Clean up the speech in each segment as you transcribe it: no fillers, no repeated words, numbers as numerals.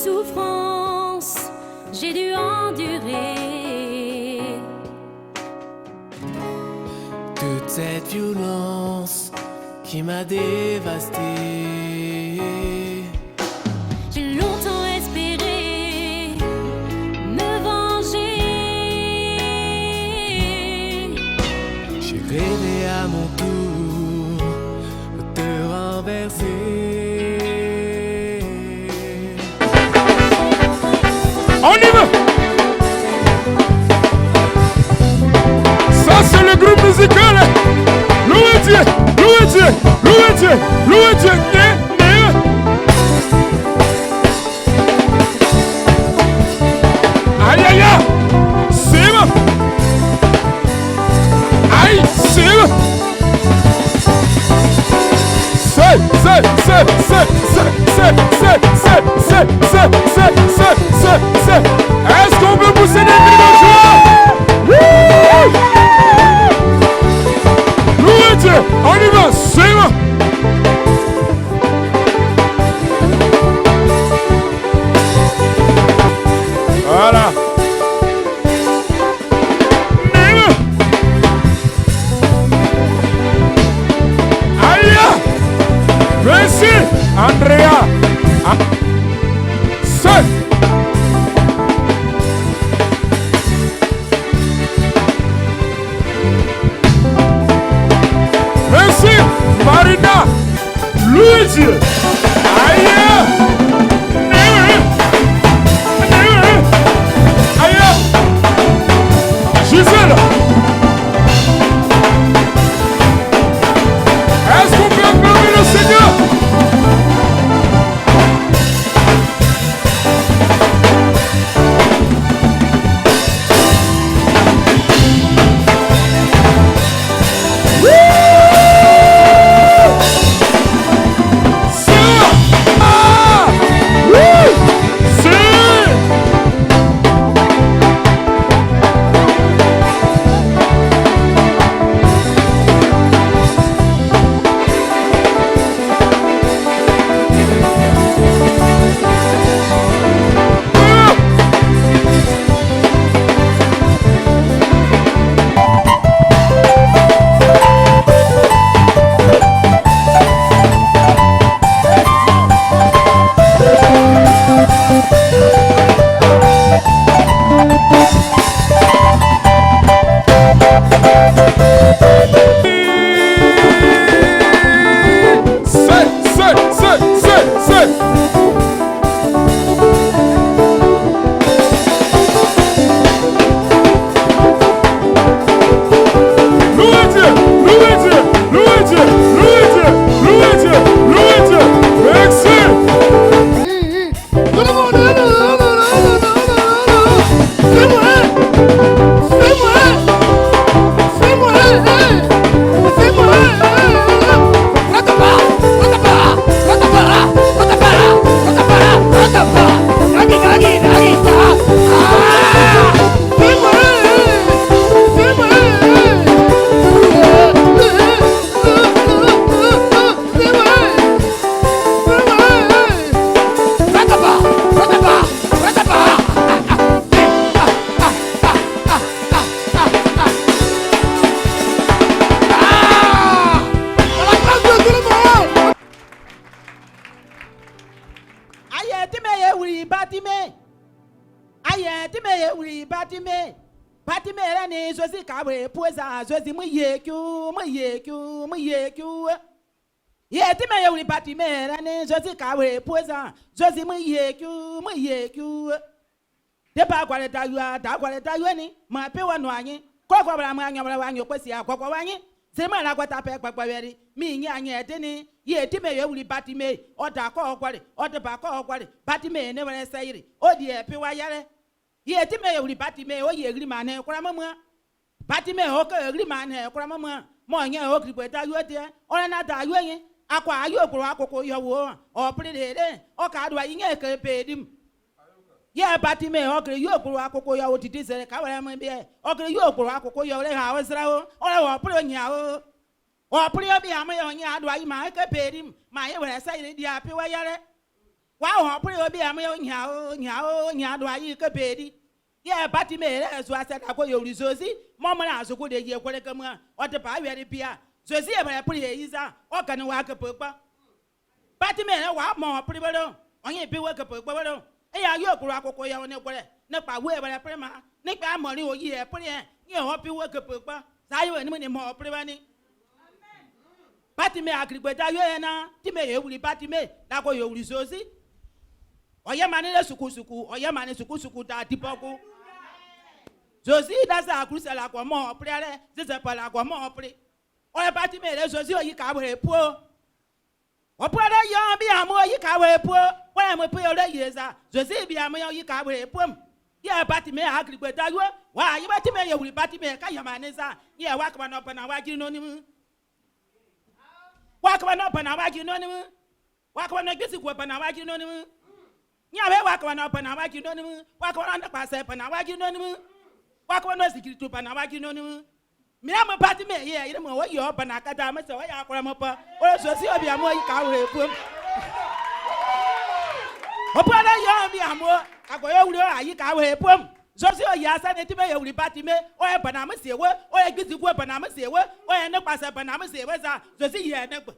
Souffrance, j'ai dû endurer toute cette violence qui m'a dévasté. J'ai longtemps espéré me venger. J'ai rêvé à mon tour de te renverser. On y va. Ça c'est le groupe musical. Louez Dieu, louez Dieu, louez Dieu, louez Dieu. Aïe aïe aïe. C'est bon. Aïe, c'est bon. Est-ce qu'on peut pousser des cris de joie? Louez Dieu, on y va, c'est bon. Voilà. Aïe. Merci, Andrea. Seul. Merci, Marina. Luigi. Aïe. Aïe. Gisèle. Est-ce qu'on peut acclamer le Seigneur? Depa kwaleta yuani ma pe wanu anyi kokwa bra ma anya bra wanyo kwesi akokwa wanyi Sema na kwata pe gbagbaleri mi nya anya edini ye ti me yewuri Batime o da ko okware o de ba ko okware Batime ne were sayire o di e pe wa yare ye ti me yewuri Batime o ye gri mane kwara mama Batime o ko gri mane kwara mama mo nya o gri kweta yo de o na da yo yin akwa ayo okoro akoko yo wo o prede o ka do yin e ke pe dim ye Batime o gri yo okoro akoko yo o ti disere ka were mo bi e o gri yo okoro akoko yo le ha o sra o wo pro nya o pro bi am yo nya do ayi ma ke pe dim ma ye were sayire di ape wa yare wa ho pro bi am yo nya do ayi ke pe di ye Batime le so aseda ko yo rizozi mo mo na so ko de ye kwere kam o te pa we de bia zozi e ba pri e isa o kan wa ke popa Batime le wa mo pri bero onye bi we ke popa bero e ya yo okoro akoko ya ne kwere ne pa we ba pri ma ne pa mo ri oyi e pri e ye ho bi we ke popa sa yo ni mo pri ba ni Batime agrigbeta yo e na ti me ye wuri Batime da ko yo wuri zozi oye mani le suku oye mani suku da dipoku zozi da sa kruse la ko mo pri are se pa la ko mo pri oye Batime le zozi oyi ka we po o pri are yo bi amo oyi ka we po wa mo pe ore yeza zozi bi amo oyi ka we po ye Batime agrigbeta yo wa ye Batime ye wuri Batime ka yamani za ye wa ka na pa na wa jiri no ni mu wa ka na pa na wa jiri no ni mu wa ka na gisi ko pa na wa jiri no ni mu nya we wa ka na pa na wa jiri no ni mu wa ka na pa se pa na wa jiri no ni mu wa ka na security pa na wa jiri no ni mu mi am Batime ye ire mo wo yo pa na ka da me se wa ya akora mo pa o so si obi amo yi ka we pu o pa na yo bi amo akoyo wuri ayi ka we pu so si o ya sa ne ti me ye wuri Batime o e pa na me se we o e gisi ku pa na me se we o e ne pa se pa na me se we sa so si ye ne gbo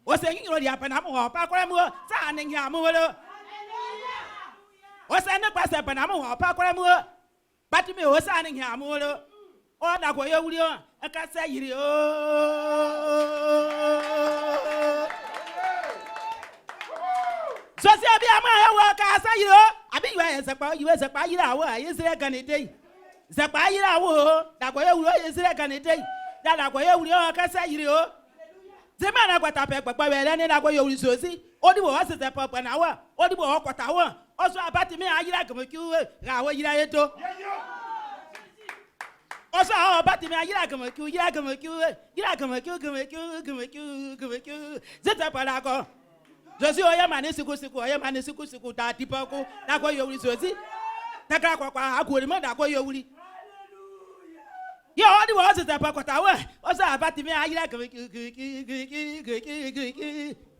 o se yin ro ya pa na mo pa akora mo sa ne nya mo lo o se ne pa se pa na mo pa akora mo Batime o sa ne nya mo lo o da ko ye wuri o e ka se yiri o so si abi ama ya wo ka sa yiri o abi yo e se pa yiri awo ayi sire kan ide se pa yiri awo da ko ye wuri o ye sire kan ide da ko ye wuri o ka sa yiri o zema na kwata pe gbagba we le ni da ko ye wuri so si o di bo o se pa na wa o di bo o kwata wa o so Batime ayira gmoku ra wo yira yeto o so Batime ayira gmoku zeta pa la ko zozi oya mani siku da dipoku da ko yo wuri zozi ta ka kwa agori mo da ko yo wuri yo o di bo o se pa kwata wa o so Batime ayira gmoku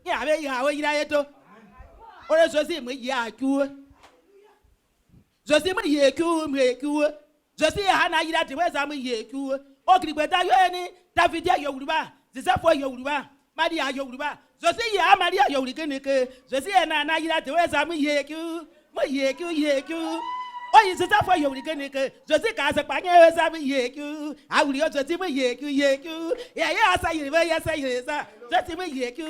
ya be ya wo yira yeto o le zozi mo ya ku zozi mo ye ku zozi ha na yira ti we za mo ye ku o grigbeta yo ni David ya yo wuri ba zisafo yo wuri ba Maria yo wuri ba zozi ya Maria yo wuri keneke zozi na yira ti we za mo ye ku o yi zisafo yo wuri keneke zozi ka se pa nye we za mo ye ku a wuri o zozi mo ye ku ya sa yiri we ya sa yiri sa zozi mo ye ku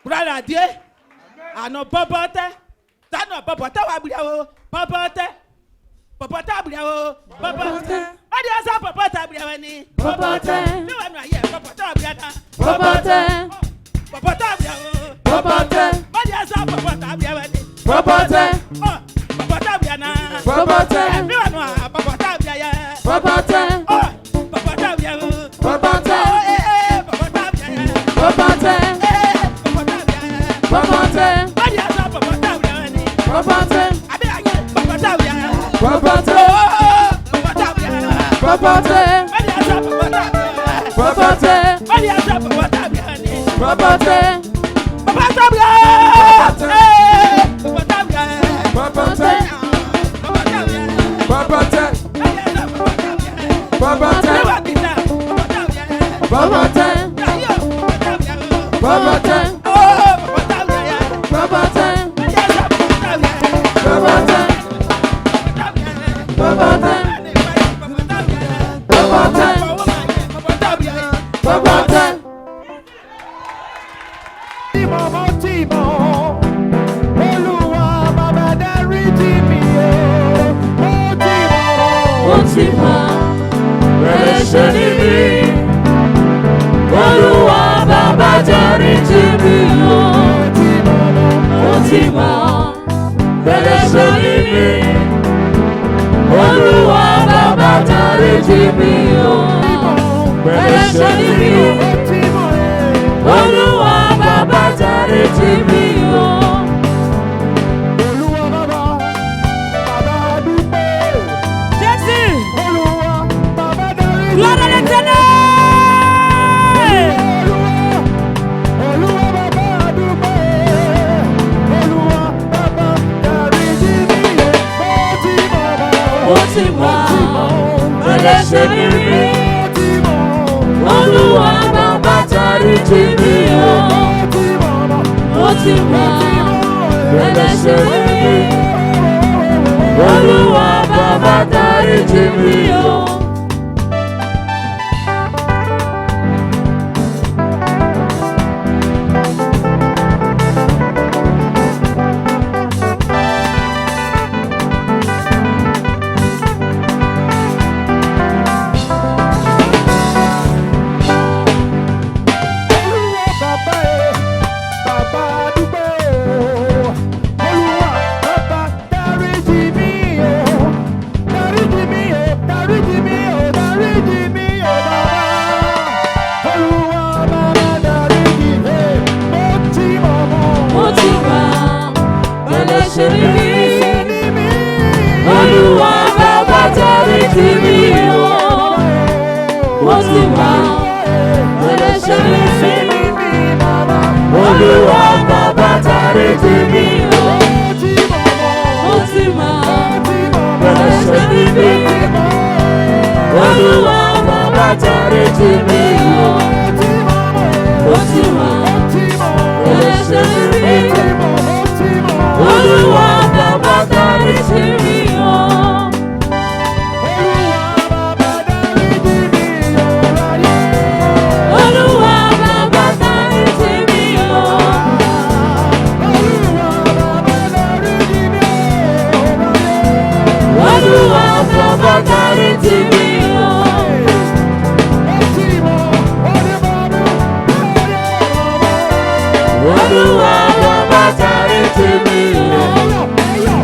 brother die ano popote tano popote wa bia o popote bia o popote odi asa popote bia we ni Popote, mi wa no aye popote bia na popote, bia o popote, odi asa popote bia we ni popote, popote bia na popote, mi wa no popote bia ya popote, popote bia o popote, popote bia ya popote, popote, odi asa popote bia we ni popote, abi anye popote bia ya popote, popote bia ya popote, odi asa popote bia ya popote, odi asa popote bia ni popote, popote bia popote, popote, popote, popote, popote, popote, ẹlẹ́ṣẹ̀ ni mí. Olúwa bàbá dáríjì mí o. Mo ti mọ̀ ẹlẹ́ṣẹ̀ ni mí. Olúwa bàbá dáríjì mí o. Ẹlẹ́ṣẹ̀ ni mí. Olúwa bàbá dáríjì mí o. Gloire à l'Éternel. Ẹlẹ́ṣẹ̀ ni mí. Olúwa bàbá dáríjì mí o. Mo ti mọ̀ ẹlẹ́ṣẹ̀ ni mí. Olúwa bàbá dáríjì mí o. Olúwa bàbá dáríjì mí o. Mo ti mọ̀ ẹlẹ́ṣẹ̀ ni mí. Olúwa bàbá dáríjì mí o. Mo ti mọ̀ ẹlẹ́ṣẹ̀ ni mí. Olúwa bàbá dáríjì mí o. Mo ti mọ̀ ẹlẹ́ṣẹ̀ ni mí. Olúwa bàbá dáríjì mí o. Olúwa bàbá dáríjì mí o. Olúwa bàbá dáríjì mí o. Olúwa bàbá dáríjì mí o.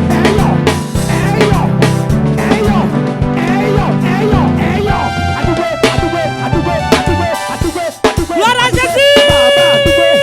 Gloire à Jésus.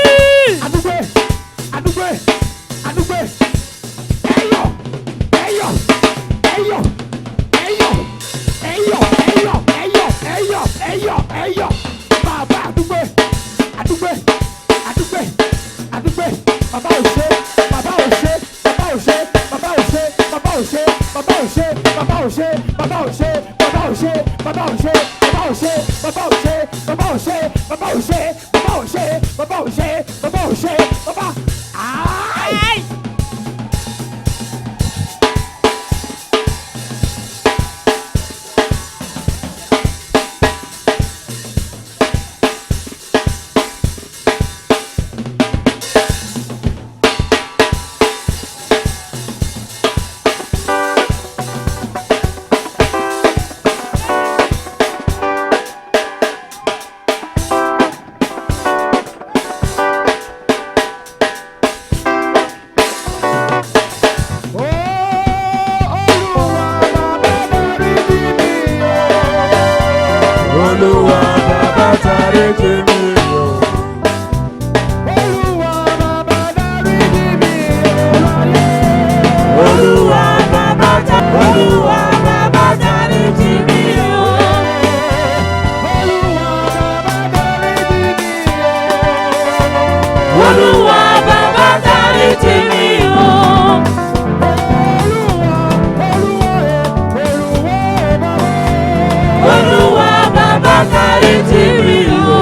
Olúwa bàbá dáríjì mí o. Olúwa bàbá dáríjì mí o. Olúwa bàbá dáríjì mí o. Olúwa bàbá dáríjì mí o.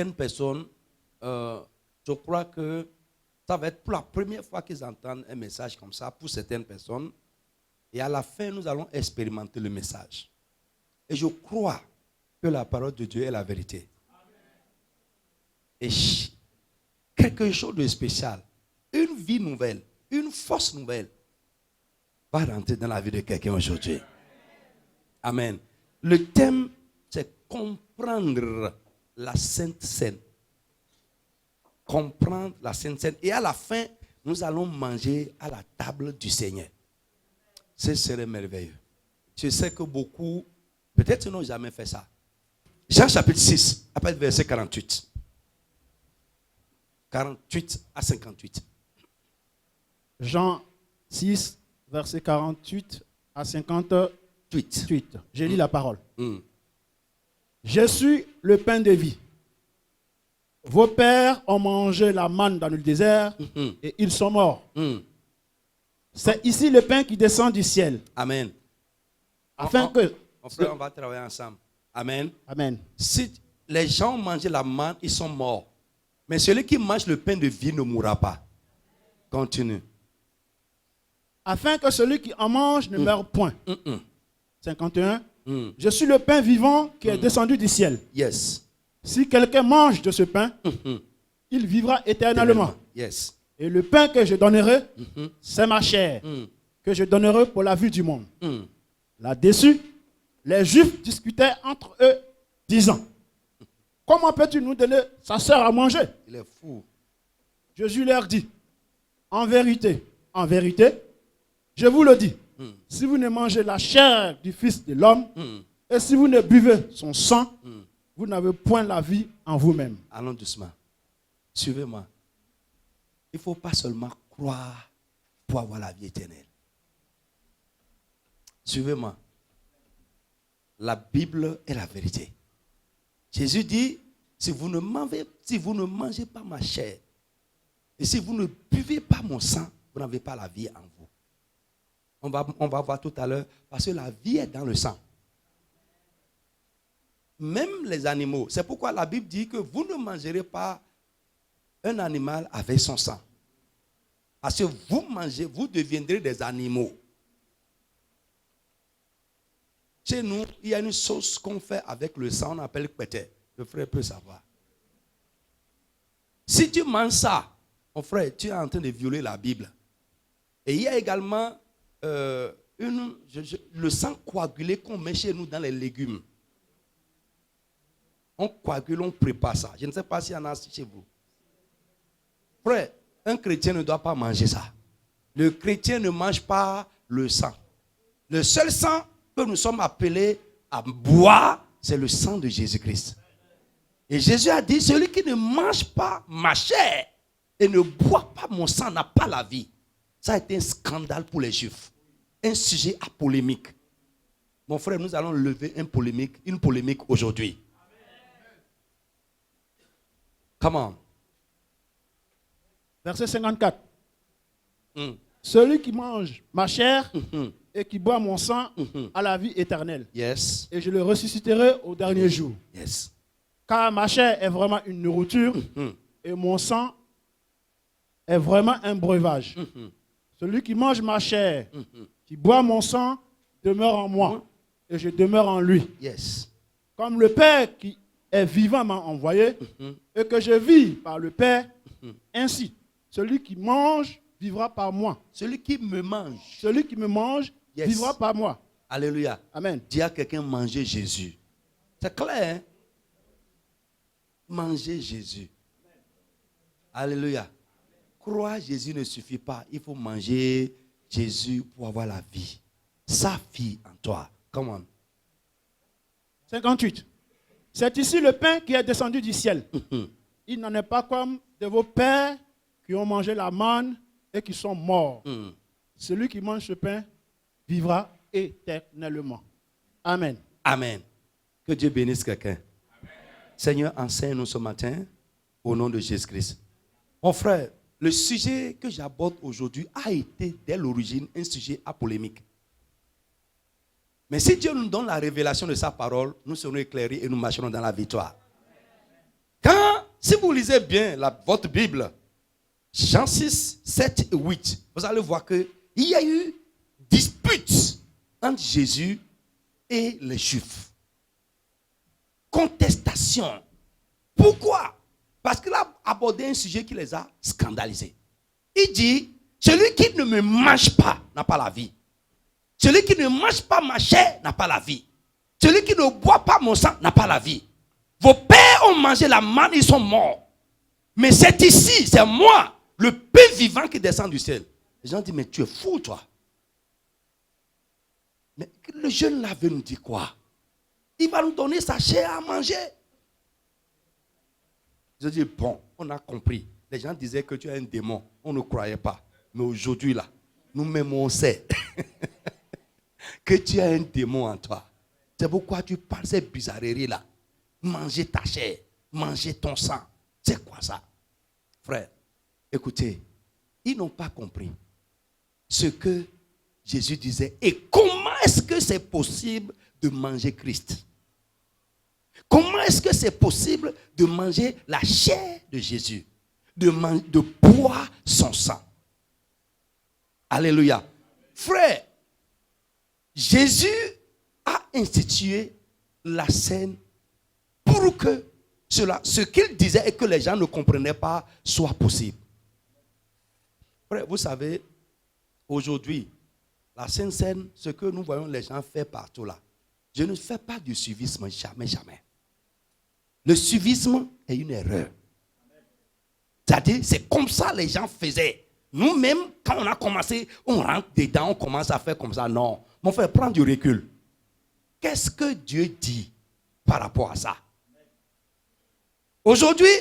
certaines personnes, je crois que ça va être pour la première fois qu'ils entendent un message comme ça, pour certaines personnes. Et à la fin, nous allons expérimenter le message. Et je crois que la parole de Dieu est la vérité. Et quelque chose de spécial, une vie nouvelle, une force nouvelle va rentrer dans la vie de quelqu'un aujourd'hui. Amen. Le thème, c'est comprendre la Sainte Seine. Comprendre la Sainte Seine. Et à la fin, nous allons manger à la table du Seigneur. Ce serait merveilleux. Je sais que beaucoup, peut-être n'ont jamais fait ça. Jean chapitre 6, après le verset 48. 48 à 58. Jean 6, verset 48 à 58. Je lis la parole. Je suis le pain de vie. Vos pères ont mangé la manne dans le désert et ils sont morts. C'est ici le pain qui descend du ciel. Amen. Afin que... Frère, on va travailler ensemble. Amen. Amen. Si les gens ont mangé la manne, ils sont morts. Mais celui qui mange le pain de vie ne mourra pas. Continue. Afin que celui qui en mange ne meure point. 51. Je suis le pain vivant qui est descendu du ciel. Yes. Si quelqu'un mange de ce pain, il vivra éternellement. Yes. Et le pain que je donnerai, c'est ma chair, que je donnerai pour la vie du monde. Là-dessus, les Juifs discutaient entre eux, disant, comment peux-tu nous donner sa sœur à manger? Il est fou. Jésus leur dit, en vérité, je vous le dis, si vous ne mangez la chair du Fils de l'homme, et si vous ne buvez son sang, vous n'avez point la vie en vous-même. Allons doucement. Suivez-moi. Il ne faut pas seulement croire pour avoir la vie éternelle. Suivez-moi. La Bible est la vérité. Jésus dit, si vous ne mangez pas ma chair, et si vous ne buvez pas mon sang, vous n'avez pas la vie en vous. On va voir tout à l'heure, parce que la vie est dans le sang. Même les animaux. C'est pourquoi la Bible dit que vous ne mangerez pas un animal avec son sang. Parce que vous mangez, vous deviendrez des animaux. Chez nous, il y a une sauce qu'on fait avec le sang, on appelle pété. Le frère peut savoir. Si tu manges ça, mon frère, tu es en train de violer la Bible. Et il y a également le sang coagulé qu'on met chez nous dans les légumes. On coagule, on prépare ça. Je ne sais pas s'il y en a chez vous. Frère, un chrétien ne doit pas manger ça. Le chrétien ne mange pas le sang. Le seul sang que nous sommes appelés à boire, c'est le sang de Jésus-Christ. Et Jésus a dit, celui qui ne mange pas ma chair et ne boit pas mon sang n'a pas la vie. Ça a été un scandale pour les Juifs. Un sujet à polémique. Mon frère, nous allons lever une polémique aujourd'hui. Comment? Verset 54. Celui qui mange ma chair et qui boit mon sang a la vie éternelle. Yes. Et je le ressusciterai au dernier jour. Yes. Car ma chair est vraiment une nourriture et mon sang est vraiment un breuvage. Celui qui mange ma chair, qui boit mon sang, demeure en moi et je demeure en lui. Yes. Comme le Père qui est vivant m'a envoyé et que je vis par le Père, ainsi, celui qui mange vivra par moi. Celui qui me mange. Celui qui me mange vivra par moi. Alléluia. Amen. Dis à quelqu'un, manger Jésus. C'est clair, hein? Manger Jésus. Alléluia. Croire Jésus ne suffit pas. Il faut manger Jésus pour avoir la vie. Sa vie en toi. Come on. 58. C'est ici le pain qui est descendu du ciel. Il n'en est pas comme de vos pères qui ont mangé la manne et qui sont morts. Celui qui mange ce pain vivra éternellement. Amen. Amen. Que Dieu bénisse quelqu'un. Seigneur, enseigne-nous ce matin au nom de Jésus-Christ. Mon frère, le sujet que j'aborde aujourd'hui a été dès l'origine un sujet à polémique. Mais si Dieu nous donne la révélation de sa parole, nous serons éclairés et nous marcherons dans la victoire. Quand Si vous lisez bien votre Bible, Jean 6, 7 et 8, vous allez voir qu'il y a eu dispute entre Jésus et les Juifs. Contestation. Pourquoi? Parce qu'il a abordé un sujet qui les a scandalisés. Il dit, celui qui ne me mange pas n'a pas la vie. Celui qui ne mange pas ma chair n'a pas la vie. Celui qui ne boit pas mon sang n'a pas la vie. Vos pères ont mangé la manne, ils sont morts. Mais c'est ici, c'est moi, le pain vivant qui descend du ciel. Les gens disent, mais tu es fou, toi. Mais le jeune là veut nous dire quoi? Il va nous donner sa chair à manger. Je dis, bon, on a compris. Les gens disaient que tu es un démon. On ne croyait pas. Mais aujourd'hui, là, nous-mêmes, on sait que tu as un démon en toi. C'est pourquoi tu parles ces bizarreries là. Manger ta chair, manger ton sang. C'est quoi ça? Frère, écoutez, ils n'ont pas compris ce que Jésus disait. Et comment est-ce que c'est possible de manger Christ? Comment est-ce que c'est possible de manger la chair de Jésus? De boire son sang? Alléluia. Frère, Jésus a institué la scène pour que ce qu'il disait et que les gens ne comprenaient pas soit possible. Frère, vous savez, aujourd'hui, la Sainte Seine, ce que nous voyons les gens faire partout là, je ne fais pas du suivisme, jamais, jamais. Le suivisme est une erreur. C'est-à-dire, c'est comme ça les gens faisaient. Nous-mêmes, quand on a commencé, on rentre dedans, on commence à faire comme ça. Non, mon frère, prends du recul. Qu'est-ce que Dieu dit par rapport à ça? Aujourd'hui,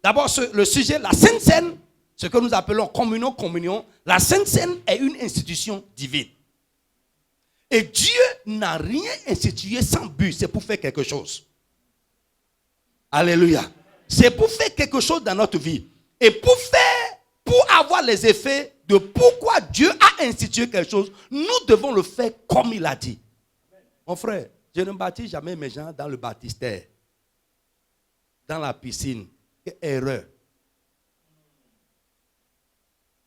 d'abord, le sujet, la Sainte Seine, ce que nous appelons communion, la Sainte Seine est une institution divine. Et Dieu n'a rien institué sans but, c'est pour faire quelque chose. Alléluia. C'est pour faire quelque chose dans notre vie. Et pour avoir les effets de pourquoi Dieu a institué quelque chose, nous devons le faire comme il a dit. Mon frère, je ne baptise jamais mes gens dans le baptistère, dans la piscine. Erreur.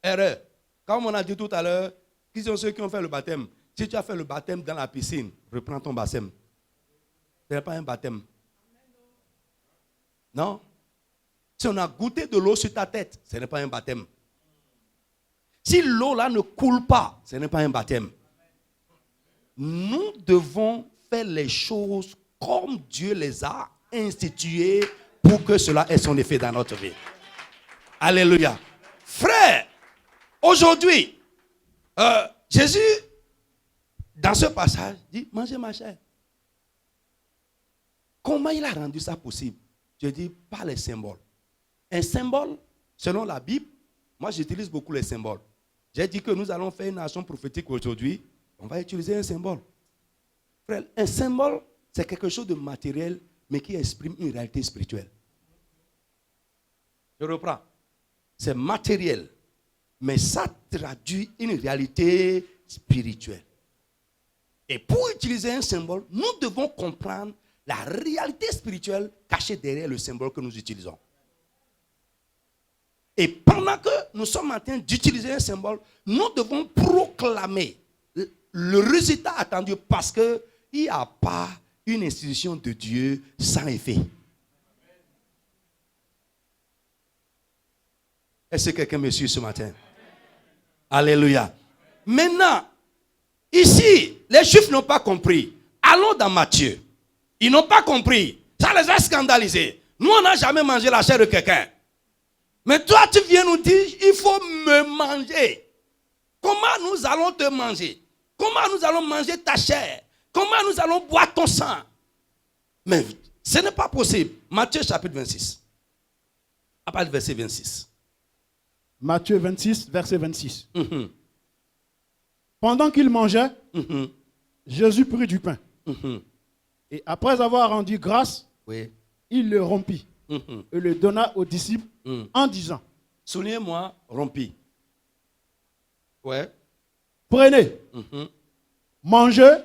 Erreur. Comme on a dit tout à l'heure, qui sont ceux qui ont fait le baptême? Si tu as fait le baptême dans la piscine, reprends ton baptême. Ce n'est pas un baptême. Non. Si on a goûté de l'eau sur ta tête, ce n'est pas un baptême. Si l'eau là ne coule pas, ce n'est pas un baptême. Nous devons faire les choses comme Dieu les a instituées pour que cela ait son effet dans notre vie. Alléluia. Frère, aujourd'hui, Jésus, dans ce passage, dit, mangez ma chair. Comment il a rendu ça possible? Je dis, par les symboles. Un symbole, selon la Bible, moi j'utilise beaucoup les symboles. J'ai dit que nous allons faire une action prophétique aujourd'hui. On va utiliser un symbole. Frère, un symbole, c'est quelque chose de matériel, mais qui exprime une réalité spirituelle. Je reprends. C'est matériel, mais ça traduit une réalité spirituelle. Et pour utiliser un symbole, nous devons comprendre la réalité spirituelle cachée derrière le symbole que nous utilisons. Et pendant que nous sommes en train d'utiliser un symbole, nous devons proclamer le résultat attendu parce qu'il n'y a pas une institution de Dieu sans effet. Est-ce que quelqu'un me suit ce matin? Alléluia. Maintenant, ici, les Juifs n'ont pas compris. Allons dans Matthieu. Ils n'ont pas compris. Ça les a scandalisés. Nous, on n'a jamais mangé la chair de quelqu'un. Mais toi, tu viens nous dire, il faut me manger. Comment nous allons te manger? Comment nous allons manger ta chair? Comment nous allons boire ton sang? Mais ce n'est pas possible. Matthieu chapitre 26. À partir du verset 26. Matthieu 26, verset 26. Pendant qu'il mangeait, Jésus prit du pain. Et après avoir rendu grâce, il le rompit et le donna aux disciples en disant, soulignez-moi, rompi. Ouais. Prenez, mangez,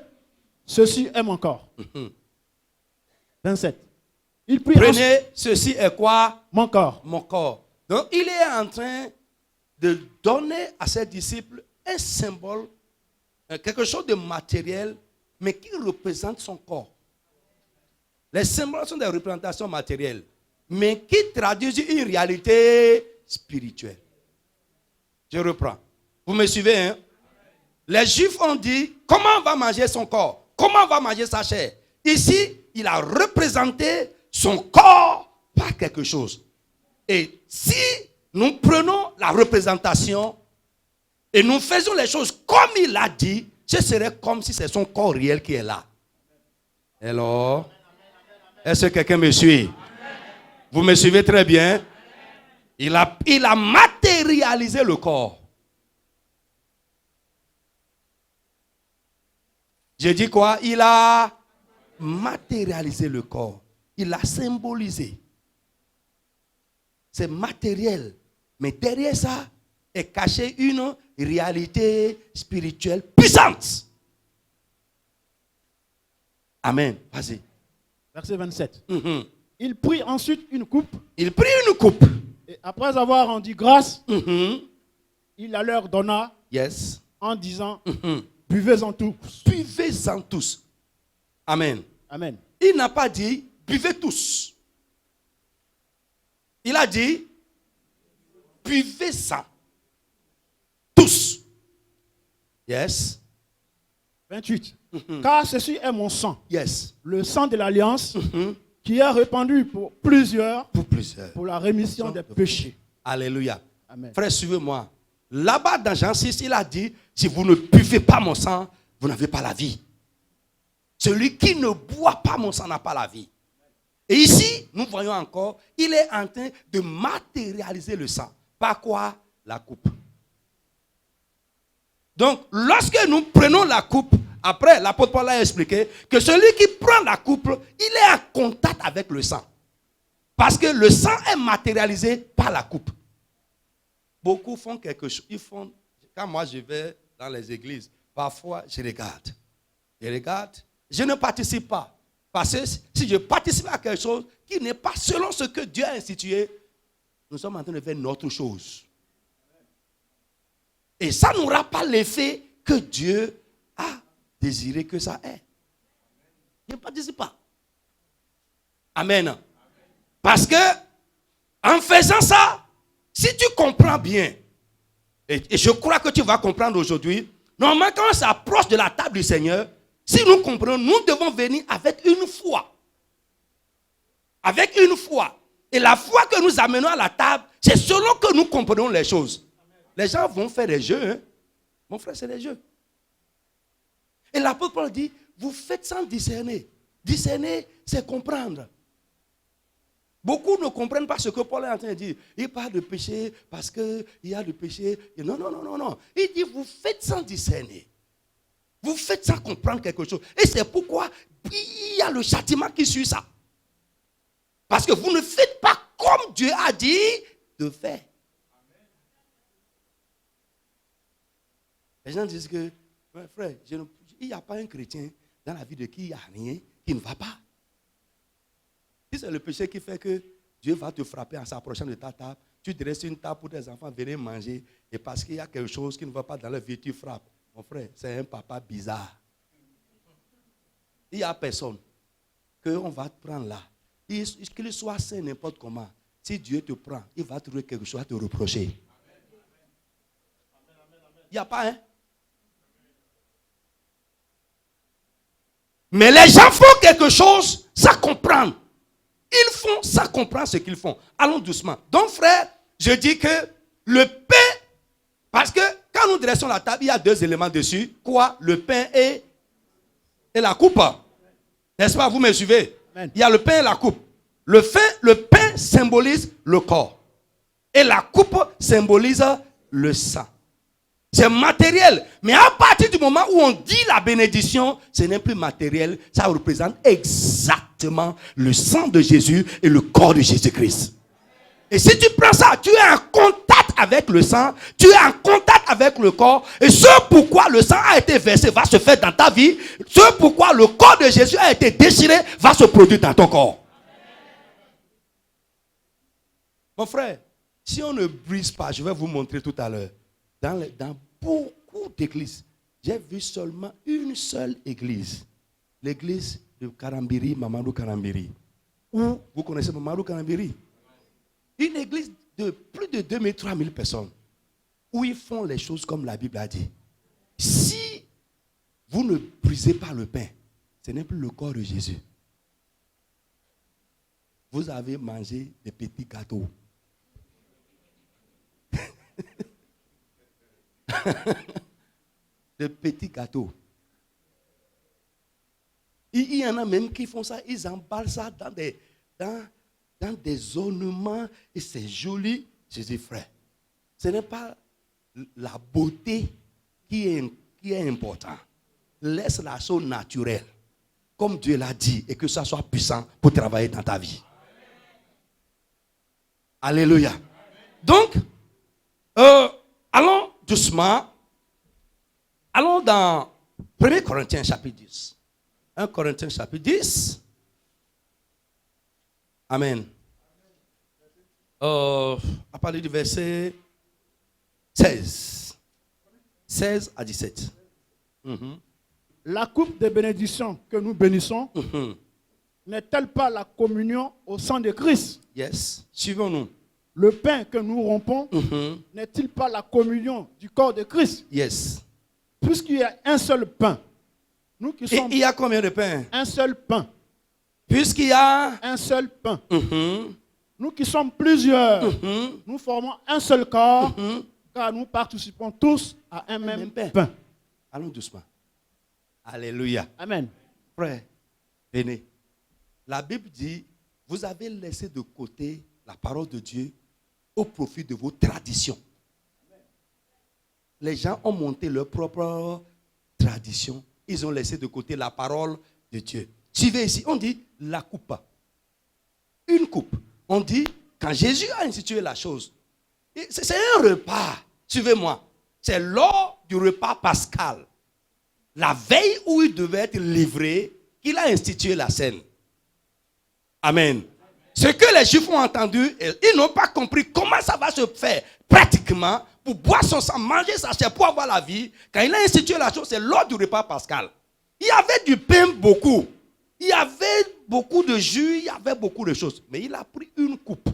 ceci est mon corps. 27. Il prie Prenez, ceci est quoi? mon corps. Mon corps. Donc, il est en train de donner à ses disciples un symbole, quelque chose de matériel, mais qui représente son corps. Les symboles sont des représentations matérielles, mais qui traduisent une réalité spirituelle. Je reprends. Vous me suivez, hein? Les Juifs ont dit, comment on va manger son corps? Comment on va manger sa chair? Ici, il a représenté son corps par quelque chose. Et si nous prenons la représentation et nous faisons les choses comme il a dit, ce serait comme si c'est son corps réel qui est là. Alors, est-ce que quelqu'un me suit? Vous me suivez très bien? Il a matérialisé le corps. J'ai dit quoi? Il a matérialisé le corps. Il l'a symbolisé. C'est matériel. Mais derrière ça est cachée une réalité spirituelle puissante. Amen. Vas-y. Verset 27. Il prit ensuite une coupe. Il prit une coupe. Et après avoir rendu grâce, il la leur donna Yes. en disant, buvez-en tous. Buvez-en tous. Amen. Amen. Il n'a pas dit, buvez tous. Il a dit, buvez-en tous. Yes. 28. Car ceci est mon sang, Yes. le sang de l'alliance, qui est répandu pour plusieurs, Pour plusieurs. pour la rémission des péchés. Alléluia. Amen. Frère, suivez-moi. Là-bas dans Jean 6, il a dit, si vous ne buvez pas mon sang, vous n'avez pas la vie. Celui qui ne boit pas mon sang n'a pas la vie. Et ici, nous voyons encore, il est en train de matérialiser le sang. Par quoi? La coupe. Donc, lorsque nous prenons la coupe, après, l'apôtre Paul a expliqué que celui qui prend la coupe, il est en contact avec le sang. Parce que le sang est matérialisé par la coupe. Beaucoup font quelque chose. Quand moi je vais dans les églises, parfois je regarde. Je ne participe pas. Parce que si je participe à quelque chose qui n'est pas selon ce que Dieu a institué, nous sommes en train de faire une autre chose. Et ça n'aura pas l'effet que Dieu a désiré que ça ait. Je ne participe pas. Amen. Parce que, en faisant ça, si tu comprends bien, et je crois que tu vas comprendre aujourd'hui, normalement quand on s'approche de la table du Seigneur, si nous comprenons, nous devons venir avec une foi. Avec une foi. Et la foi que nous amenons à la table, c'est selon que nous comprenons les choses. Les gens vont faire des jeux. Hein? Mon frère, c'est des jeux. Et l'apôtre Paul dit, vous faites sans discerner. Discerner, c'est comprendre. Beaucoup ne comprennent pas ce que Paul est en train de dire. Il parle de péché parce qu'il y a du péché. Non. Il dit, vous faites sans discerner. Vous faites sans comprendre quelque chose. Et c'est pourquoi il y a le châtiment qui suit ça. Parce que vous ne faites pas comme Dieu a dit de faire. Les gens disent que, frère, il n'y a pas un chrétien dans la vie de qui il n'y a rien qui ne va pas. Si c'est le péché qui fait que Dieu va te frapper en s'approchant de ta table, tu dresses une table pour tes enfants venir manger, et parce qu'il y a quelque chose qui ne va pas dans leur vie, tu frappes. Mon frère, c'est un papa bizarre. Il n'y a personne qu'on va te prendre là. Qu'il soit saint n'importe comment. Si Dieu te prend, il va trouver quelque chose à te reprocher. Il n'y a pas, hein? Mais les gens font quelque chose sans comprendre. Ils font sans comprendre ce qu'ils font. Allons doucement. Donc, frère, je dis que le pain, parce que quand nous dressons la table, il y a deux éléments dessus. Quoi? Le pain et la coupe. N'est-ce pas? Vous me suivez? Amen. Il y a le pain et la coupe. Le pain symbolise le corps. Et la coupe symbolise le sang. C'est matériel. Mais à partir du moment où on dit la bénédiction, ce n'est plus matériel. Ça représente exactement le sang de Jésus et le corps de Jésus-Christ. Et si tu prends ça, tu es en contact avec le sang, tu es en contact avec le corps. Et ce pourquoi le sang a été versé va se faire dans ta vie. Ce pourquoi le corps de Jésus a été déchiré va se produire dans ton corps. Mon frère, si on ne brise pas, je vais vous montrer tout à l'heure, dans beaucoup d'églises, j'ai vu seulement une seule église. L'église de Karambiri, Mamadou Karambiri. Vous connaissez Mamadou Karambiri? Une église de plus de 2000, 3000 personnes, où ils font les choses comme la Bible a dit. Si vous ne brisez pas le pain, ce n'est plus le corps de Jésus. Vous avez mangé des petits gâteaux. Des petits gâteaux. Il y en a même qui font ça, ils emballent ça dans des ornements et c'est joli. Je dis, frère, ce n'est pas la beauté qui est important. Laisse la chose naturelle, comme Dieu l'a dit, et que ça soit puissant pour travailler dans ta vie. Alléluia. Donc, allons doucement. Allons dans 1 Corinthiens chapitre 10. 1 Corinthiens chapitre 10. Amen. À partir du verset 16. 16 à 17. La coupe de bénédiction que nous bénissons n'est-elle pas la communion au sang de Christ? Yes. Suivons-nous. Le pain que nous rompons n'est-il pas la communion du corps de Christ? Yes. Puisqu'il y a un seul pain, nous qui sommes... Et il y a combien de pains? Un seul pain. Puisqu'il y a... Un seul pain. Nous qui sommes plusieurs, nous formons un seul corps, car nous participons tous à un même pain. Allons doucement. Alléluia. Amen. Frère, venez. La Bible dit, vous avez laissé de côté la parole de Dieu au profit de vos traditions. Les gens ont monté leur propre tradition. Ils ont laissé de côté la parole de Dieu. Suivez ici, on dit la coupe. Une coupe. On dit, quand Jésus a institué la chose, c'est un repas. Suivez-moi. C'est lors du repas pascal. La veille où il devait être livré, qu'il a institué la scène. Amen. Ce que les Juifs ont entendu, ils n'ont pas compris comment ça va se faire pratiquement pour boire son sang, manger sa chair pour avoir la vie. Quand il a institué la chose, c'est lors du repas pascal. Il y avait du pain beaucoup. Il y avait beaucoup de jus, il y avait beaucoup de choses. Mais il a pris une coupe.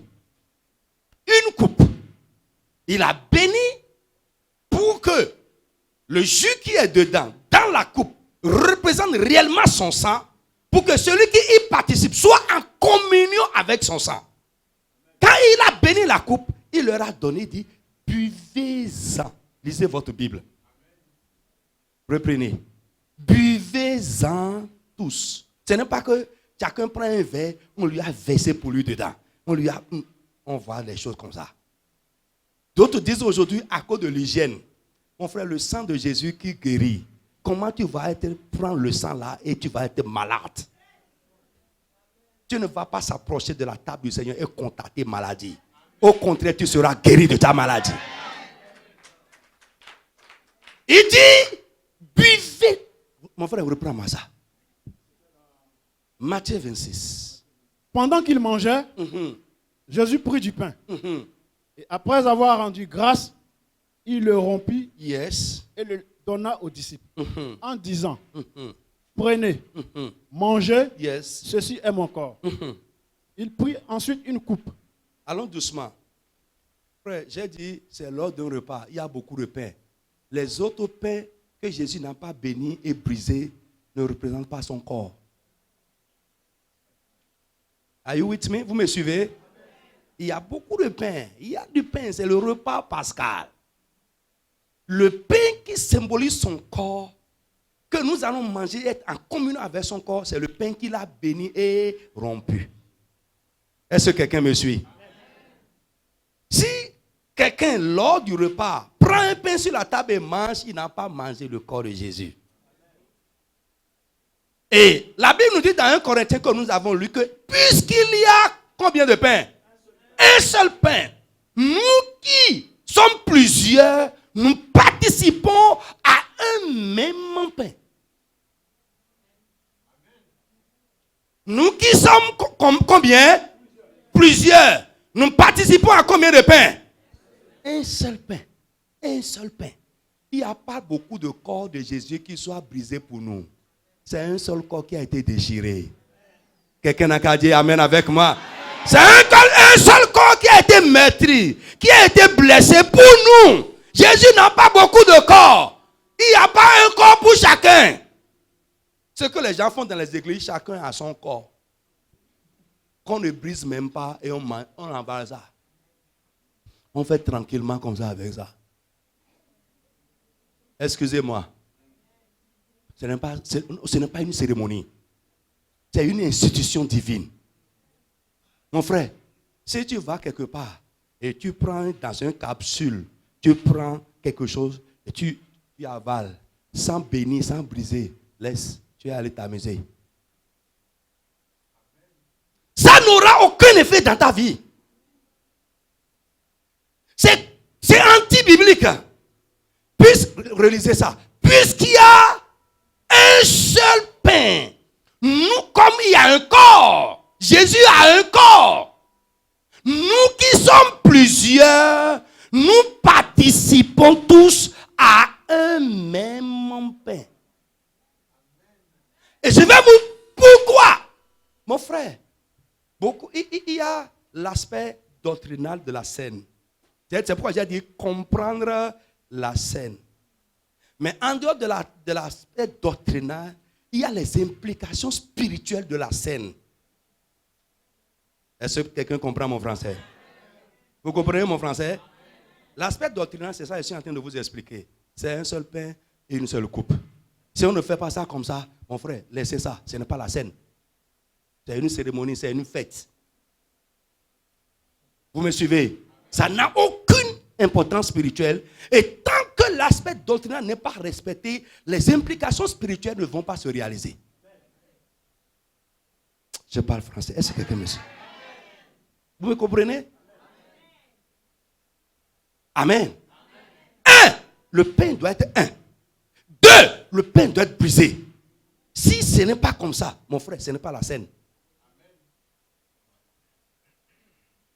Une coupe. Il a béni pour que le jus qui est dedans, dans la coupe, représente réellement son sang, pour que celui qui y participe soit en communion avec son sang. Quand il a béni la coupe, il leur a donné, dit, buvez-en. Lisez votre Bible. Reprenez. Buvez-en tous. Ce n'est pas que chacun prend un verre, on lui a versé pour lui dedans. On voit les choses comme ça. D'autres disent aujourd'hui, à cause de l'hygiène, mon frère, le sang de Jésus qui guérit. Comment tu vas prendre le sang là et tu vas être malade? Tu ne vas pas s'approcher de la table du Seigneur et contacter maladie. Au contraire, tu seras guéri de ta maladie. Il dit, buvez. Mon frère, reprends-moi ça. Matthieu 26. Pendant qu'il mangeait, Jésus prit du pain. Et après avoir rendu grâce, il le rompit et le donna aux disciples en disant, prenez, mangez, ceci est mon corps. Il prit ensuite une coupe. Allons doucement. Frère, j'ai dit, c'est lors d'un repas, il y a beaucoup de pain. Les autres pains que Jésus n'a pas bénis et brisés ne représentent pas son corps. Are you with me? Vous me suivez? Il y a beaucoup de pain. Il y a du pain, c'est le repas pascal. Le pain qui symbolise son corps, que nous allons manger, être en communion avec son corps, c'est le pain qu'il a béni et rompu. Est-ce que quelqu'un me suit? Si quelqu'un, lors du repas, prend un pain sur la table et mange, il n'a pas mangé le corps de Jésus. Et la Bible nous dit dans 1 Corinthiens que nous avons lu que puisqu'il y a combien de pains? Un seul pain. Nous qui sommes plusieurs, nous participons à un même pain. Nous qui sommes combien? Plusieurs. Nous participons à combien de pains? Un seul pain. Un seul pain. Il n'y a pas beaucoup de corps de Jésus qui soient brisés pour nous. C'est un seul corps qui a été déchiré. Quelqu'un n'a qu'à dire Amen avec moi. C'est un seul corps qui a été meurtri, qui a été blessé pour nous. Jésus n'a pas beaucoup de corps. Il n'y a pas un corps pour chacun. Ce que les gens font dans les églises, chacun a son corps. Qu'on ne brise même pas et on avale ça. On fait tranquillement comme ça avec ça. Excusez-moi. Ce n'est pas une cérémonie. C'est une institution divine. Mon frère, si tu vas quelque part et tu prends dans une capsule, tu prends quelque chose et tu avales, sans bénir, sans briser, laisse, tu es allé t'amuser. Ça n'aura aucun effet dans ta vie. C'est anti-biblique. Relisez ça. Puisqu'il y a un seul pain, nous, comme il y a un corps, Jésus a un corps. Nous qui sommes plusieurs, nous participons tous à un même pain. Et je vais vous... Pourquoi? Mon frère, il y a l'aspect doctrinal de la scène. C'est pourquoi j'ai dit comprendre la scène. Mais en dehors de l'aspect doctrinal, il y a les implications spirituelles de la scène. Est-ce que quelqu'un comprend mon français? Vous comprenez mon français? L'aspect doctrinal, c'est ça que je suis en train de vous expliquer. C'est un seul pain et une seule coupe. Si on ne fait pas ça comme ça, mon frère, laissez ça. Ce n'est pas la scène. C'est une cérémonie, c'est une fête. Vous me suivez? Ça n'a aucune importance spirituelle. Et tant que l'aspect doctrinal n'est pas respecté, les implications spirituelles ne vont pas se réaliser. Je parle français. Est-ce que quelqu'un me suit? Vous me comprenez? Amen. Un, le pain doit être un. Deux, le pain doit être brisé. Si ce n'est pas comme ça, mon frère, ce n'est pas la scène.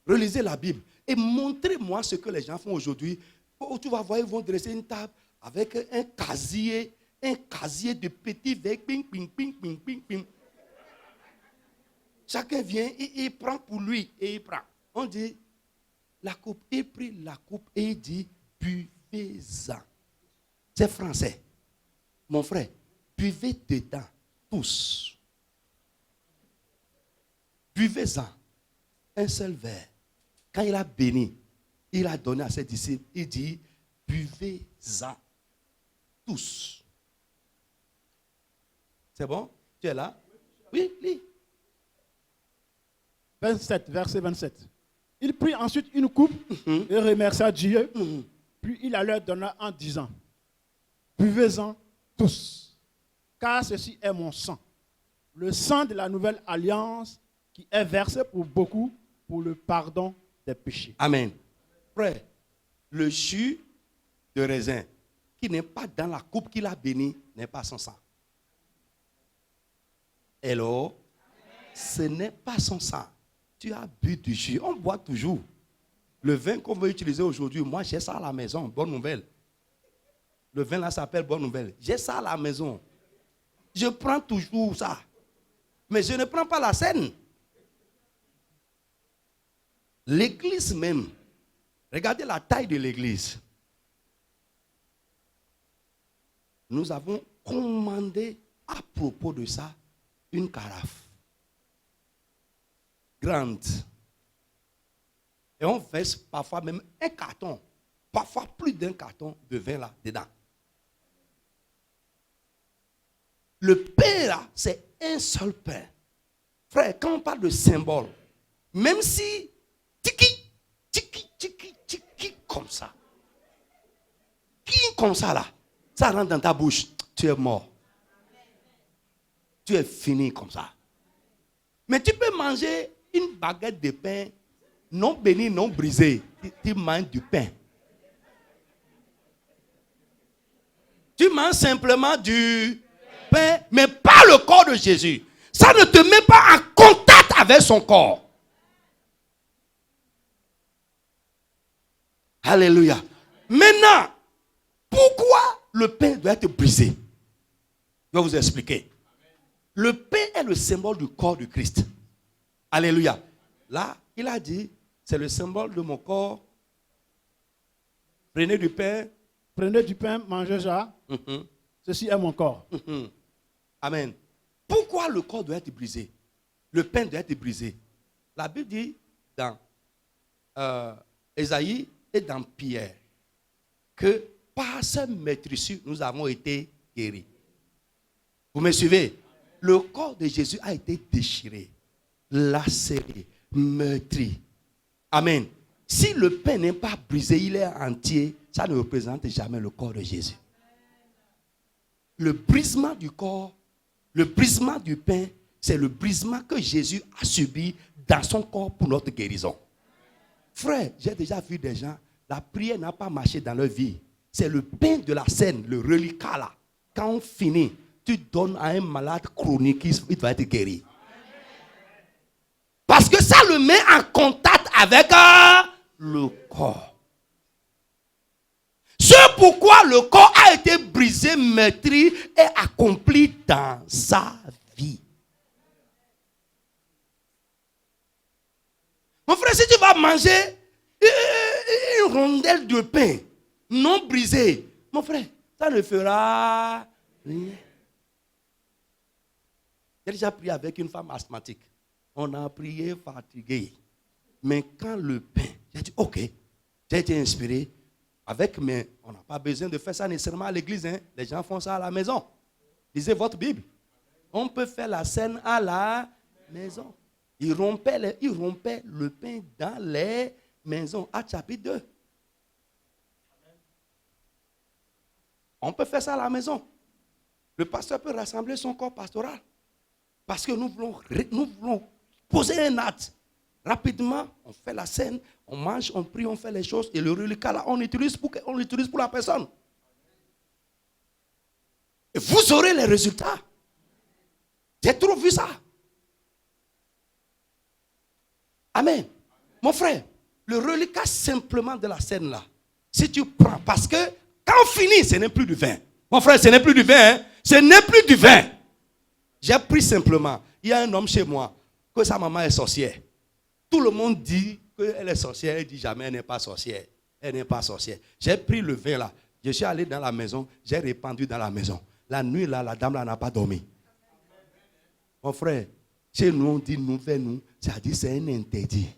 Relisez la Bible et montrez-moi ce que les gens font aujourd'hui. Oh, tu vas voir, ils vont dresser une table avec un casier de petits verres. Ping, ping, ping, ping, ping, ping. Chacun vient et il prend pour lui et il prend. On dit la coupe. Il prit la coupe et il dit buvez-en. C'est français. Mon frère, buvez dedans tous. Buvez-en un seul verre. Quand il a béni, il a donné à ses disciples, il dit buvez-en tous. C'est bon? Tu es là? Oui, lis. 27, verset 27. Il prit ensuite une coupe et remercia Dieu. Puis il la leur donna en disant, buvez-en tous, car ceci est mon sang, le sang de la nouvelle alliance qui est versé pour beaucoup pour le pardon des péchés. Amen. Frère, le jus de raisin qui n'est pas dans la coupe qu'il a bénie n'est pas son sang. Hello? Ce n'est pas son sang. Tu as bu du jus. On boit toujours. Le vin qu'on veut utiliser aujourd'hui, moi j'ai ça à la maison. Bonne nouvelle. Le vin là s'appelle Bonne Nouvelle. J'ai ça à la maison. Je prends toujours ça. Mais je ne prends pas la scène. L'église même. Regardez la taille de l'église. Nous avons commandé à propos de ça une carafe grande. Et on verse parfois même un carton, parfois plus d'un carton de vin là dedans. Le pain là, c'est un seul pain. Frère, quand on parle de symbole, même si tiki, tiki, tiki, tiki, comme ça, comme ça là, ça rentre dans ta bouche, tu es mort. Tu es fini comme ça. Mais tu peux manger une baguette de pain non béni, non brisé. Tu manges du pain. Tu manges simplement du pain, mais pas le corps de Jésus. Ça ne te met pas en contact avec son corps. Alléluia. Maintenant, pourquoi le pain doit être brisé? Je vais vous expliquer. Le pain est le symbole du corps du Christ. Alléluia. Là, il a dit, c'est le symbole de mon corps. Prenez du pain. Prenez du pain, mangez-en. Ceci est mon corps. Amen. Pourquoi le corps doit être brisé? Le pain doit être brisé. La Bible dit dans Ésaïe et dans Pierre que par ce meurtrissure, nous avons été guéris. Vous me suivez? Le corps de Jésus a été déchiré, lacéré, meurtri. Amen. Si le pain n'est pas brisé, il est entier, ça ne représente jamais le corps de Jésus. Le brisement du corps, le brisement du pain, c'est le brisement que Jésus a subi dans son corps pour notre guérison. Frère, j'ai déjà vu des gens, la prière n'a pas marché dans leur vie. C'est le pain de la scène, le reliquat là. Quand on finit, tu donnes à un malade chronique, il va être guéri. Parce que ça le met en contact avec le corps. C'est pourquoi le corps a été brisé, meurtri et accompli dans sa vie. Mon frère, si tu vas manger une rondelle de pain non brisée, mon frère, ça ne fera rien. J'ai déjà prié avec une femme asthmatique. On a prié fatigué. Mais quand le pain, j'ai dit, ok, j'ai été inspiré. On n'a pas besoin de faire ça nécessairement à l'église. Hein. Les gens font ça à la maison. Lisez votre Bible. On peut faire la scène à la maison. Ils rompaient le pain dans les maisons. Actes chapitre 2. On peut faire ça à la maison. Le pasteur peut rassembler son corps pastoral. Parce que nous voulons poser un acte. Rapidement, on fait la scène, on mange, on prie, on fait les choses. Et le reliquat là, on l'utilise pour la personne. Et vous aurez les résultats. J'ai trop vu ça. Amen. Mon frère, le reliquat simplement de la scène là, si tu prends, parce que quand on finit, ce n'est plus du vin. Mon frère, ce n'est plus du vin. Hein? Ce n'est plus du vin. J'ai pris simplement. Il y a un homme chez moi, que sa maman est sorcière. Tout le monde dit qu'elle est sorcière. Elle dit jamais elle n'est pas sorcière. Elle n'est pas sorcière. J'ai pris le vin là. Je suis allé dans la maison. J'ai répandu dans la maison. La nuit là, la dame là n'a pas dormi. Mon frère, chez nous on dit nous fait nous. C'est-à-dire c'est un interdit.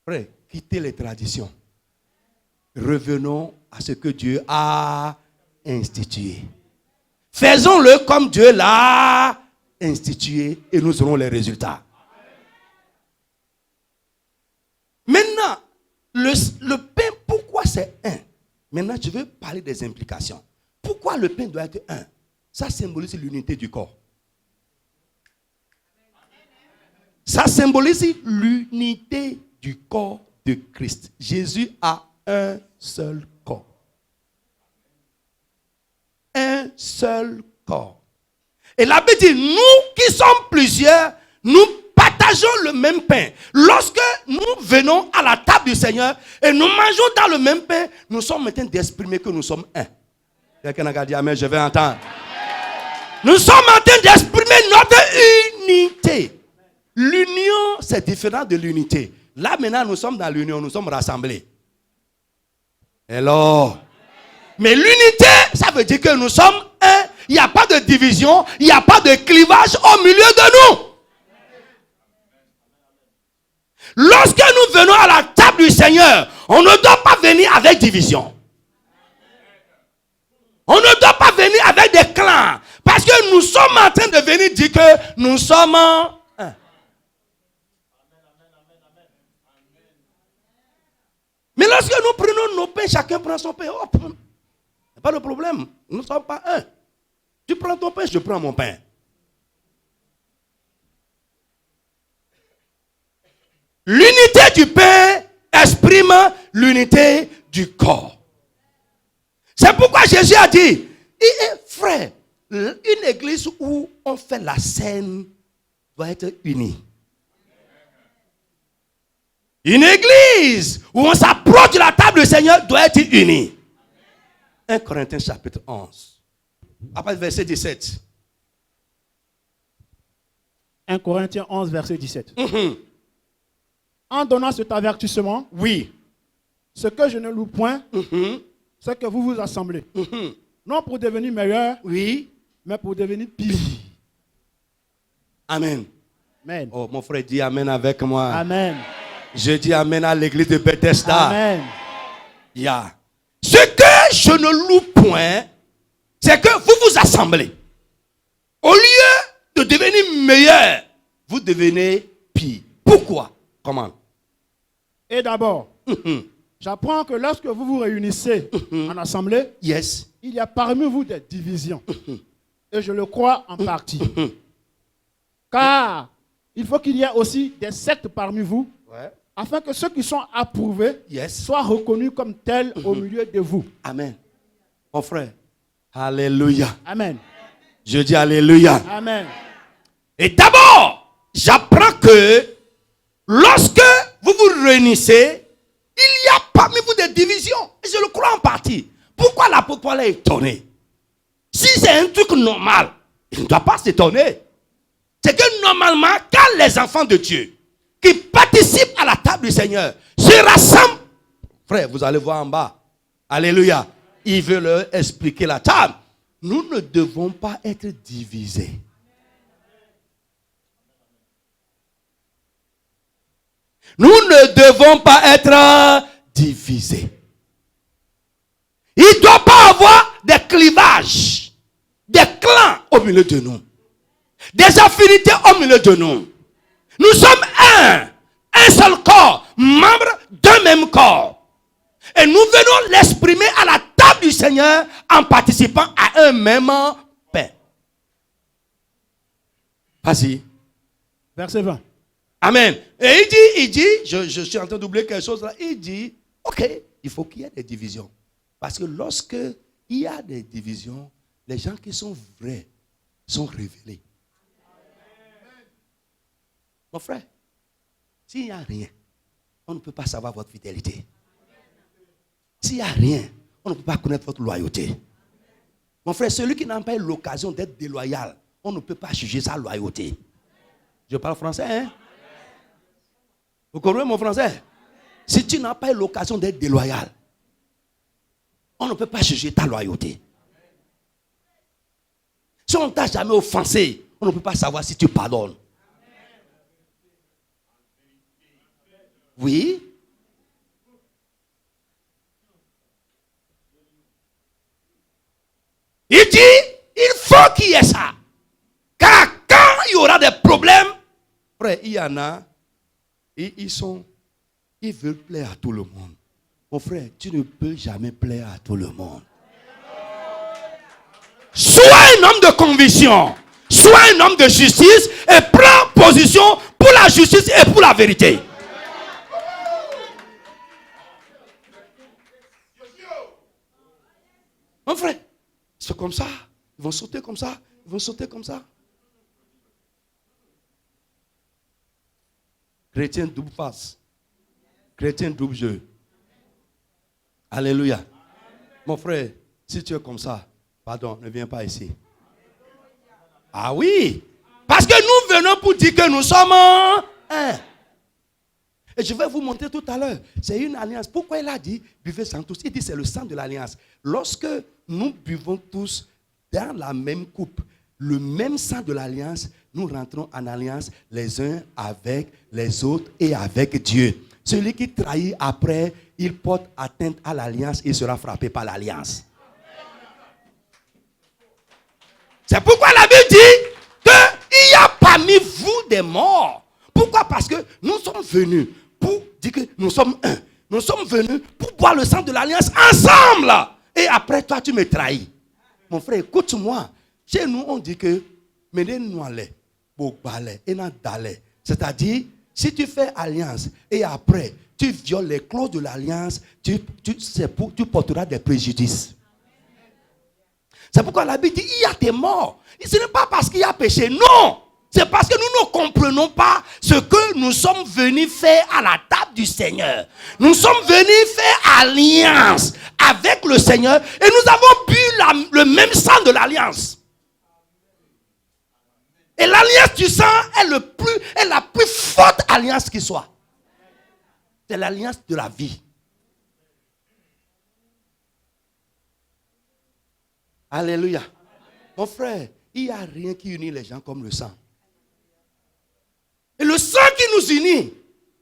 Frère, quittez les traditions. Revenons à ce que Dieu a institué. Faisons-le comme Dieu l'a institué et nous aurons les résultats. Maintenant, le pain, pourquoi c'est un? Maintenant, je veux parler des implications. Pourquoi le pain doit être un? Ça symbolise l'unité du corps. Ça symbolise l'unité du corps de Christ. Jésus a un seul corps. Un seul corps. Et la Bible dit, nous qui sommes plusieurs, nous partageons le même pain. Lorsque nous venons à la table du Seigneur et nous mangeons dans le même pain, nous sommes en train d'exprimer que nous sommes un. Quelqu'un a dit amen, je vais entendre. Nous sommes en train d'exprimer notre unité. L'union, c'est différent de l'unité. Là maintenant, nous sommes dans l'union, nous sommes rassemblés. Hello. Mais l'unité, ça veut dire que nous sommes un. Il n'y a pas de division, il n'y a pas de clivage au milieu de nous. Lorsque nous venons à la table du Seigneur, on ne doit pas venir avec division. On ne doit pas venir avec des clans. Parce que nous sommes en train de venir dire que nous sommes un. Mais lorsque nous prenons nos pains, chacun prend son pain. Hop, c'est pas le problème. Nous ne sommes pas un. Tu prends ton pain, je prends mon pain. L'unité du pain exprime l'unité du corps. C'est pourquoi Jésus a dit, frère, une église où on fait la scène doit être unie. Une église où on s'approche de la table du Seigneur doit être unie. 1 Corinthiens chapitre 11. Après verset 17. 1 Corinthiens 11, verset 17. En donnant cet avertissement, oui, ce que je ne loue point, c'est que vous vous assemblez. Non pour devenir meilleur, oui, mais pour devenir pire. Amen. Amen. Oh, mon frère dit Amen avec moi. Amen. Je dis Amen à l'église de Bethesda. Amen. Yeah. Ce que je ne loue point, c'est que vous vous assemblez. Au lieu de devenir meilleur, vous devenez pire. Pourquoi? Comment? Et d'abord, j'apprends que lorsque vous vous réunissez en assemblée, Yes. il y a parmi vous des divisions. Et je le crois en partie. Car il faut qu'il y ait aussi des sectes parmi vous, Ouais. afin que ceux qui sont approuvés Yes. soient reconnus comme tels au milieu de vous. Amen. Mon frère. Alléluia. Amen. Je dis Alléluia. Amen. Et d'abord, j'apprends que lorsque vous vous réunissez, il y a parmi vous des divisions. Et je le crois en partie. Pourquoi l'apôtre Paul est étonné? Si c'est un truc normal, il ne doit pas s'étonner. C'est que normalement, quand les enfants de Dieu qui participent à la table du Seigneur se rassemblent, frère, vous allez voir en bas. Alléluia. Il veut leur expliquer la table. Nous ne devons pas être divisés. Nous ne devons pas être divisés. Il ne doit pas avoir des clivages, des clans au milieu de nous, des affinités au milieu de nous. Nous sommes un seul corps, membres d'un même corps. Et nous venons l'exprimer à la table du Seigneur en participant à un même pain. Vas-y. Verset 20. Amen. Et il dit, je suis en train d'oublier quelque chose là. Il dit, ok, il faut qu'il y ait des divisions. Parce que lorsque il y a des divisions, les gens qui sont vrais sont révélés. Mon frère, s'il n'y a rien, on ne peut pas savoir votre fidélité. S'il n'y a rien, on ne peut pas connaître votre loyauté. Mon frère, celui qui n'a pas eu l'occasion d'être déloyal, on ne peut pas juger sa loyauté. Je parle français, hein? Vous comprenez mon français? Si tu n'as pas eu l'occasion d'être déloyal, on ne peut pas juger ta loyauté. Si on ne t'a jamais offensé, on ne peut pas savoir si tu pardonnes. Oui? Il dit, il faut qu'il y ait ça. Car quand il y aura des problèmes, frère, il y en a, et ils veulent plaire à tout le monde. Mon frère, tu ne peux jamais plaire à tout le monde. Sois un homme de conviction, sois un homme de justice et prends position pour la justice et pour la vérité. Mon frère, c'est comme ça. Ils vont sauter comme ça. Ils vont sauter comme ça. Chrétien double face. Chrétien double jeu. Alléluia. Mon frère, si tu es comme ça, pardon, ne viens pas ici. Ah oui. Parce que nous venons pour dire que nous sommes un. Et je vais vous montrer tout à l'heure. C'est une alliance. Pourquoi il a dit buvez sans tous? Il dit c'est le sang de l'alliance. Lorsque nous buvons tous dans la même coupe, le même sang de l'alliance, nous rentrons en alliance les uns avec les autres et avec Dieu. Celui qui trahit après, il porte atteinte à l'alliance et sera frappé par l'alliance. C'est pourquoi la Bible dit qu'il y a parmi vous des morts. Pourquoi? Parce que nous sommes venus pour dire que nous sommes un. Nous sommes venus pour boire le sang de l'alliance ensemble. Et après toi, tu me trahis. Mon frère, écoute-moi. Chez nous, on dit que c'est-à-dire, si tu fais alliance et après, tu violes les clauses de l'alliance, tu porteras des préjudices. C'est pourquoi la Bible dit il y a des morts. Ce n'est pas parce qu'il y a péché. Non. C'est parce que nous ne comprenons pas ce que nous sommes venus faire à la table du Seigneur. Nous sommes venus faire alliance avec le Seigneur et nous avons bu le même sang de l'alliance. Et l'alliance du sang est la plus forte alliance qui soit. C'est l'alliance de la vie. Alléluia. Mon frère, il n'y a rien qui unit les gens comme le sang. Et le sang qui nous unit,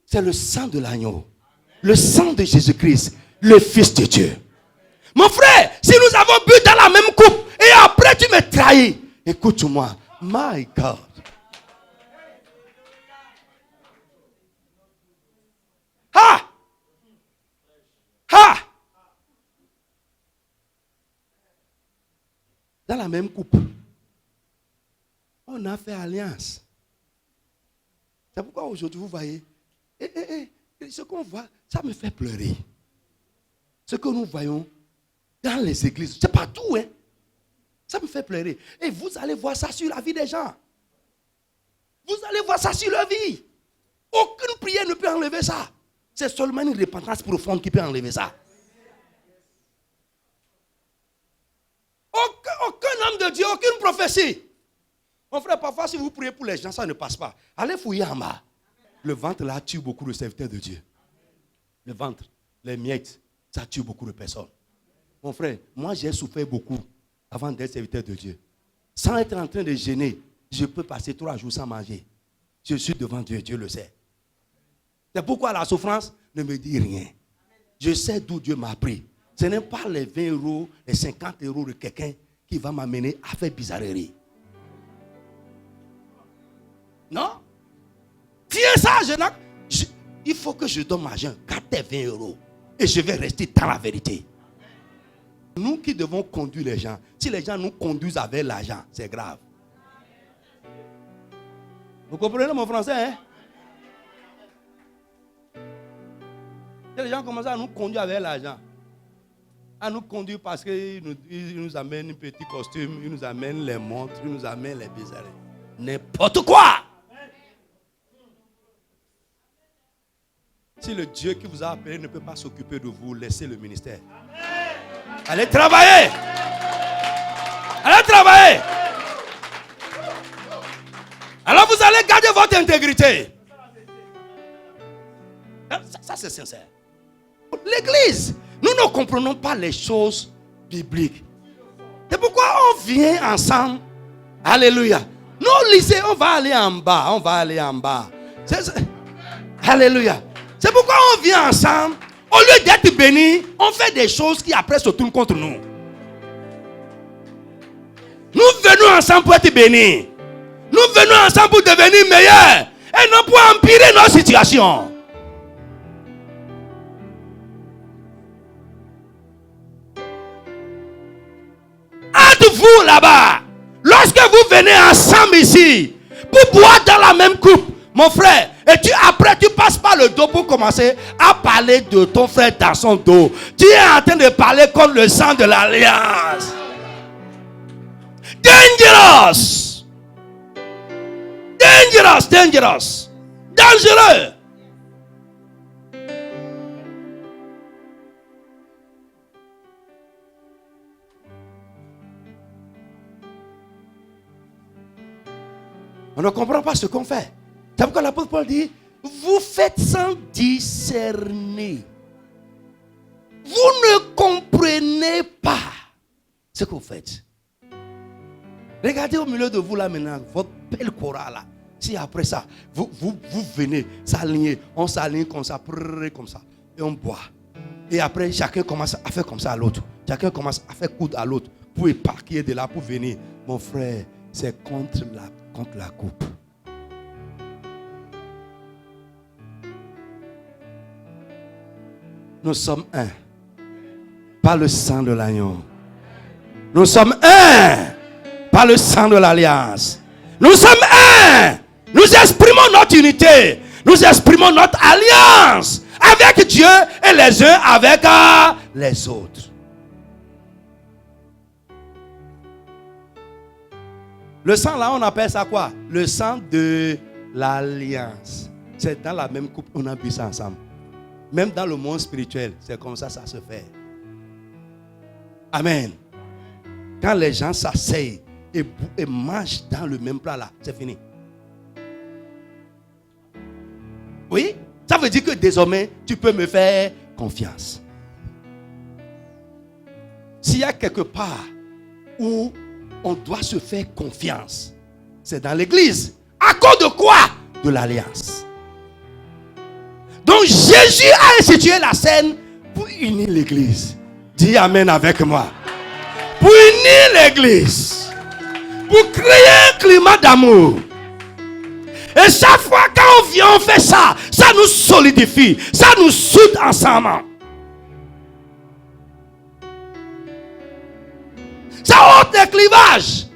c'est le sang de l'agneau. Le sang de Jésus-Christ, le Fils de Dieu. Mon frère, si nous avons bu dans la même coupe et après tu me trahis, écoute-moi, my God. Ha! Ha! Dans la même coupe, on a fait alliance. C'est pourquoi aujourd'hui, vous voyez, ce qu'on voit, ça me fait pleurer. Ce que nous voyons dans les églises, c'est partout, hein. Ça me fait pleurer. Et vous allez voir ça sur la vie des gens. Vous allez voir ça sur leur vie. Aucune prière ne peut enlever ça. C'est seulement une repentance profonde qui peut enlever ça. Aucun homme de Dieu, aucune prophétie. Mon frère, parfois, si vous priez pour les gens, ça ne passe pas. Allez fouiller en bas. Le ventre, là, tue beaucoup de serviteurs de Dieu. Le ventre, les miettes, ça tue beaucoup de personnes. Mon frère, moi, j'ai souffert beaucoup avant d'être serviteur de Dieu. Sans être en train de gêner, je peux passer 3 jours sans manger. Je suis devant Dieu, Dieu le sait. C'est pourquoi la souffrance ne me dit rien. Je sais d'où Dieu m'a pris. Ce n'est pas les 20 euros, les 50 euros de quelqu'un qui va m'amener à faire bizarrerie. Non? Tiens ça, il faut que je donne ma jeune, 4 et 20 euros. Et je vais rester dans la vérité. Nous qui devons conduire les gens, si les gens nous conduisent avec l'argent, c'est grave. Vous comprenez mon français, hein? Si les gens commencent à nous conduire avec l'argent, à nous conduire parce qu'ils nous amènent un petit costume, ils nous amènent les montres, ils nous amènent les bizarreries. N'importe quoi! Si le Dieu qui vous a appelé ne peut pas s'occuper de vous, laissez le ministère. Allez travailler! Allez travailler! Alors vous allez garder votre intégrité. Ça c'est sincère. L'église, nous ne comprenons pas les choses bibliques. C'est pourquoi on vient ensemble. Alléluia. Nous au lycée, on va aller en bas. On va aller en bas. Alléluia. C'est pourquoi on vient ensemble. Au lieu d'être bénis, on fait des choses qui après se tournent contre nous. Nous venons ensemble pour être bénis. Nous venons ensemble pour devenir meilleurs. Et non pour empirer nos situations. Entre vous là-bas, lorsque vous venez ensemble ici, pour boire dans la même coupe, mon frère, et après tu passes par le dos pour commencer à parler de ton frère dans son dos. Tu es en train de parler comme le sang de l'alliance. Dangerous. Dangerous, dangerous. Dangereux. On ne comprend pas ce qu'on fait. C'est pourquoi l'apôtre Paul dit, vous faites sans discerner. Vous ne comprenez pas ce que vous faites. Regardez au milieu de vous là maintenant, votre belle chorale là. Si après ça, vous venez s'aligner, on s'aligne comme ça, et on boit. Et après, chacun commence à faire comme ça à l'autre. Chacun commence à faire coude à l'autre pour éparpiller de là, pour venir. Mon frère, c'est contre la coupe. Nous sommes un. Par le sang de l'agneau. Nous sommes un. Par le sang de l'alliance. Nous sommes un. Nous exprimons notre unité. Nous exprimons notre alliance avec Dieu et les uns avec les autres. Le sang là, on appelle ça quoi? Le sang de l'alliance. C'est dans la même coupe, on a bu ça ensemble. Même dans le monde spirituel, c'est comme ça se fait. Amen. Quand les gens s'asseyent et mangent dans le même plat là, c'est fini. Oui, ça veut dire que désormais, tu peux me faire confiance. S'il y a quelque part où on doit se faire confiance, c'est dans l'église. À cause de quoi? De l'alliance. Donc Jésus a institué la scène pour unir l'église. Dis amen avec moi. Pour unir l'église. Pour créer un climat d'amour. Et chaque fois quand on vient, on fait ça. Ça nous solidifie. Ça nous soude ensemble. Ça ôte les clivages.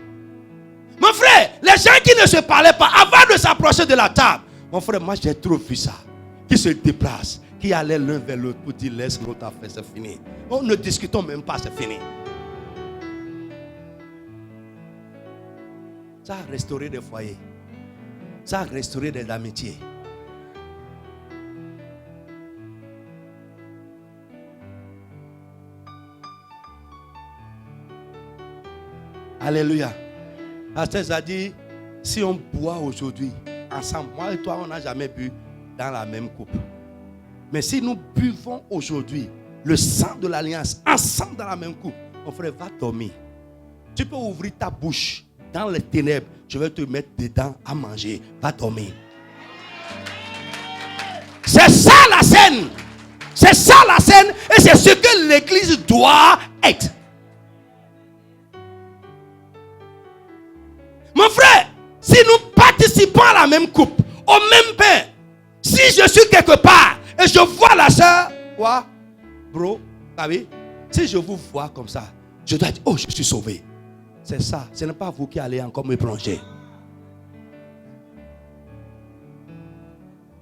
Mon frère, les gens qui ne se parlaient pas avant de s'approcher de la table. Mon frère, moi j'ai trop vu ça. Qui se déplacent, qui allaient l'un vers l'autre pour dire laisse l'autre affaire, c'est fini. On ne discutons même pas, c'est fini. Ça a restauré des foyers. Ça a restauré des amitiés. Alléluia. Pasteur a dit, si on boit aujourd'hui ensemble, moi et toi, on n'a jamais bu dans la même coupe. Mais si nous buvons aujourd'hui le sang de l'alliance ensemble dans la même coupe, mon frère, va dormir. Tu peux ouvrir ta bouche dans les ténèbres. Je vais te mettre dedans à manger. Va dormir. C'est ça la scène. C'est ça la scène. Et c'est ce que l'église doit être. Mon frère, si nous participons à la même coupe, au même pain, si je suis quelque part et je vois la soeur, quoi, bro, oui, si je vous vois comme ça, je dois dire, oh, je suis sauvé. C'est ça, ce n'est pas vous qui allez encore me plonger.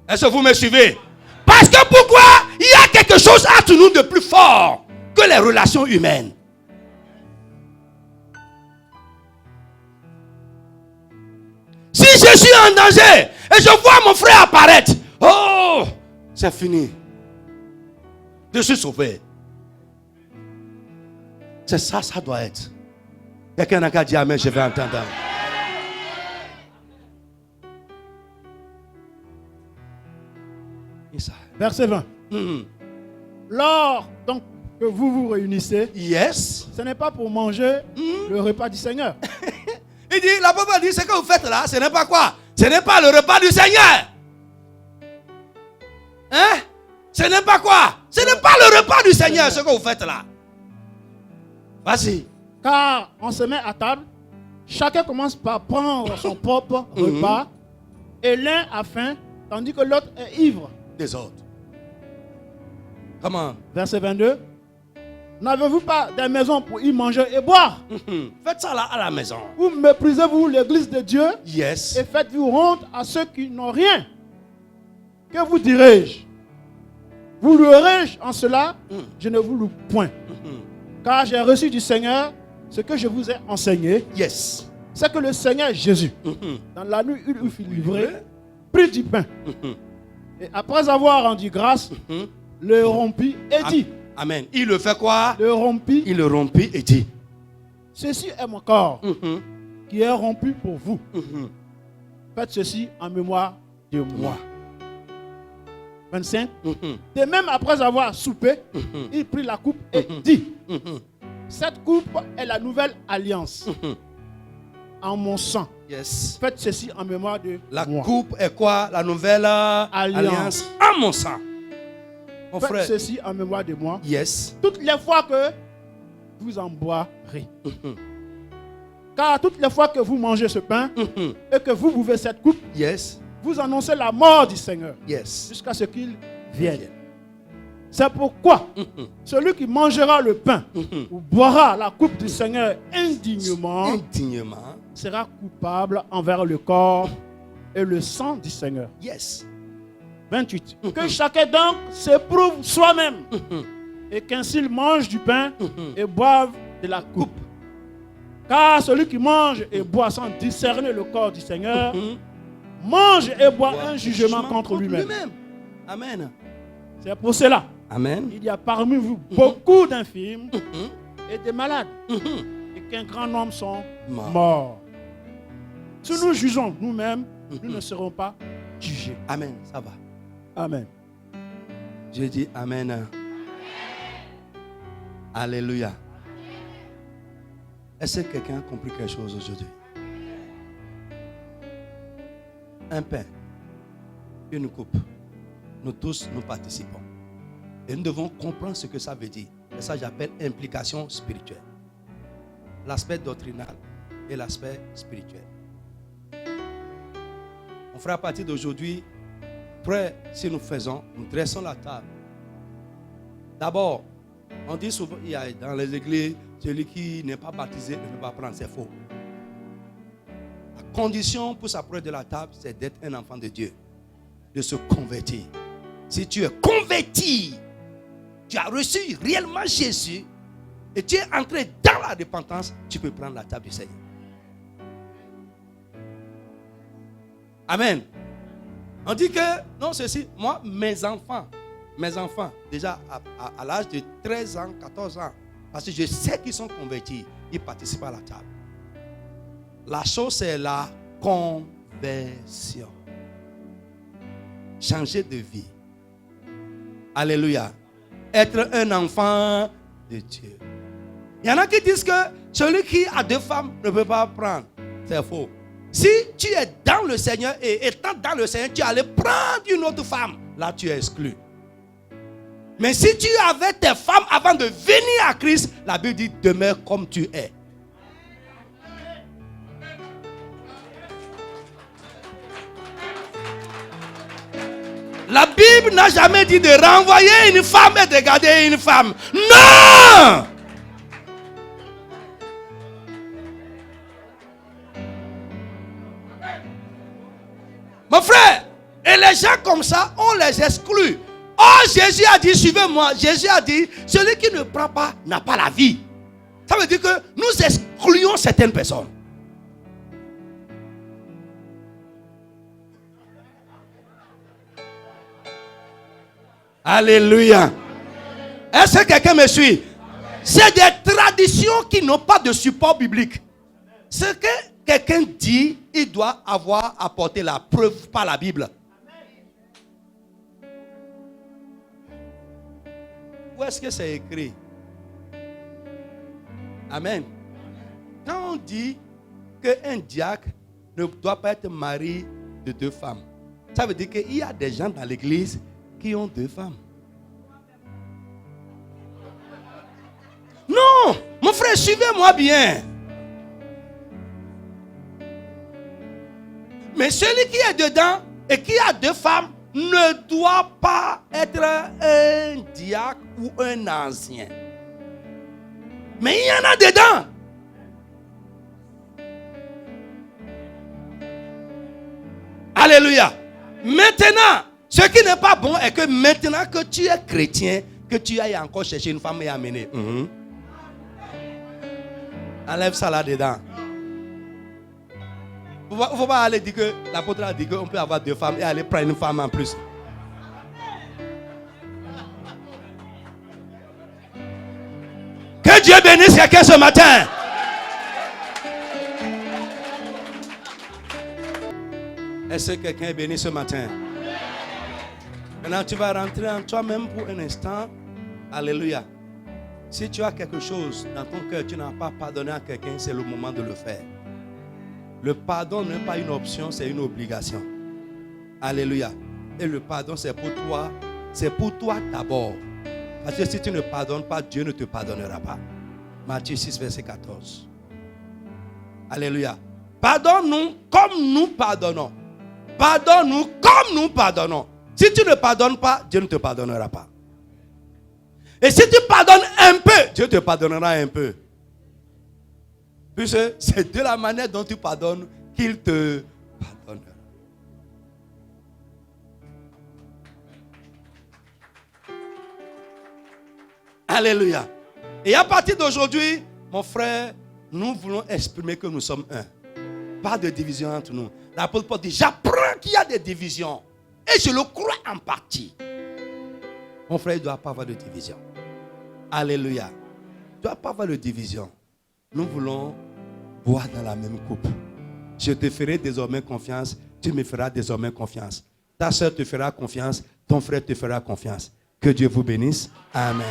Est-ce que vous me suivez? Parce que pourquoi? Il y a quelque chose entre nous de plus fort que les relations humaines. Si je suis en danger et je vois mon frère apparaître, oh, c'est fini. Je suis sauvé. C'est ça, ça doit être. Quelqu'un n'a qu'à dire amen, je vais entendre. Verset 20. Lors donc que vous vous réunissez, Yes. ce n'est pas pour manger le repas du Seigneur. Il dit, la Bible dit, ce que vous faites là, ce n'est pas quoi? Ce n'est pas le repas du Seigneur. Hein? Ce n'est pas quoi? Ce n'est pas le repas du Seigneur, ce que vous faites là. Vas-y. Car on se met à table, chacun commence par prendre son propre repas, et l'un a faim, tandis que l'autre est ivre. Des autres. Comment? Verset 22. N'avez-vous pas des maisons pour y manger et boire? Faites ça là à la maison. Ou méprisez-vous l'église de Dieu? Yes. Et faites-vous honte à ceux qui n'ont rien? Que vous dirai-je? Vous louerai-je en cela? Je ne vous loue point. Car j'ai reçu du Seigneur ce que je vous ai enseigné. Yes. C'est que le Seigneur Jésus, dans la nuit où il fut livré, prit du pain. Et après avoir rendu grâce, le rompit et dit. Amen. Il le fait quoi? Le rompit. Il le rompit et dit. Ceci est mon corps qui est rompu pour vous. Faites ceci en mémoire de moi. 25. De même après avoir soupé, il prit la coupe et dit. Cette coupe est la nouvelle alliance en mon sang. Yes. Faites ceci en mémoire de la moi. La coupe est quoi? La nouvelle alliance en mon sang. Mon Faites frère. ceci en mémoire de moi. Yes. Toutes les fois que vous en boirez. Car toutes les fois que vous mangez ce pain et que vous buvez cette coupe, yes, vous annoncez la mort du Seigneur. Yes. Jusqu'à ce qu'il vienne. C'est pourquoi celui qui mangera le pain ou boira la coupe du Seigneur indignement sera coupable envers le corps et le sang du Seigneur. Yes. 28. Que chacun donc s'éprouve soi-même et qu'ainsi il mange du pain et boive de la coupe. Car celui qui mange et boit sans discerner le corps du Seigneur, mange et boit un jugement contre lui-même. Amen. C'est pour cela. Amen. Il y a parmi vous beaucoup d'infirmes et des malades. Et qu'un grand nombre sont morts. Si nous jugeons nous-mêmes, nous ne serons pas jugés. Amen. Ça va. Amen. Je dis Amen. Alléluia. Est-ce que quelqu'un a compris quelque chose aujourd'hui? Un pain, une coupe. Nous tous, nous participons. Et nous devons comprendre ce que ça veut dire. Et ça, j'appelle implication spirituelle. L'aspect doctrinal et l'aspect spirituel. On fera à partir d'aujourd'hui, après, si nous faisons, nous dressons la table. D'abord, on dit souvent, il y a dans les églises, celui qui n'est pas baptisé ne peut pas prendre, c'est faux. La condition pour s'approcher de la table, c'est d'être un enfant de Dieu, de se convertir. Si tu es converti, tu as reçu réellement Jésus et tu es entré dans la repentance, tu peux prendre la table du Seigneur. Amen. On dit que, non, ceci, moi, mes enfants, déjà à l'âge de 13 ans, 14 ans, parce que je sais qu'ils sont convertis, ils participent à la table. La chose, c'est la conversion. Changer de vie. Alléluia. Être un enfant de Dieu. Il y en a qui disent que celui qui a 2 femmes ne peut pas prendre. C'est faux. Si tu es dans le Seigneur et étant dans le Seigneur, tu allais prendre une autre femme, là tu es exclu. Mais si tu avais tes femmes avant de venir à Christ, la Bible dit demeure comme tu es. La Bible n'a jamais dit de renvoyer une femme et de garder une femme. Non! Mon frère, et les gens comme ça, on les exclut. Oh, Jésus a dit, suivez-moi. Jésus a dit, celui qui ne prend pas n'a pas la vie. Ça veut dire que nous excluons certaines personnes. Alléluia. Est-ce que quelqu'un me suit? C'est des traditions qui n'ont pas de support biblique. Ce que quelqu'un dit, il doit avoir apporté la preuve par la Bible. Où est-ce que c'est écrit? Amen. Quand on dit qu'un diacre ne doit pas être marié de 2 femmes, ça veut dire qu'il y a des gens dans l'église qui ont 2 femmes. Non, mon frère, suivez-moi bien. Mais celui qui est dedans et qui a 2 femmes ne doit pas être un diacre ou un ancien. Mais il y en a dedans. Alléluia. Maintenant, ce qui n'est pas bon est que maintenant que tu es chrétien, que tu ailles encore chercher une femme et amener. Enlève ça là-dedans. Il ne faut pas aller dire que l'apôtre a dit qu'on peut avoir 2 femmes et aller prendre une femme en plus. Que Dieu bénisse quelqu'un ce matin. Est-ce que quelqu'un est béni ce matin? Maintenant, tu vas rentrer en toi-même pour un instant. Alléluia. Si tu as quelque chose dans ton cœur, tu n'as pas pardonné à quelqu'un, c'est le moment de le faire. Le pardon n'est pas une option, c'est une obligation. Alléluia. Et le pardon, c'est pour toi. C'est pour toi d'abord. Parce que si tu ne pardonnes pas, Dieu ne te pardonnera pas. Matthieu 6, verset 14. Alléluia. Pardonne-nous comme nous pardonnons. Pardonne-nous comme nous pardonnons. Si tu ne pardonnes pas, Dieu ne te pardonnera pas. Et si tu pardonnes un peu, Dieu te pardonnera un peu. Puisque c'est de la manière dont tu pardonnes qu'il te pardonnera. Alléluia. Et à partir d'aujourd'hui, mon frère, Nous voulons exprimer que nous sommes un. Pas de division entre nous. L'apôtre Paul dit, j'apprends qu'il y a des divisions. Et je le crois en partie. Mon frère, il ne doit pas avoir de division. Alléluia. Il ne doit pas avoir de division. Nous voulons boire dans la même coupe. Je te ferai désormais confiance. Tu me feras désormais confiance. Ta soeur te fera confiance. Ton frère te fera confiance. Que Dieu vous bénisse. Amen.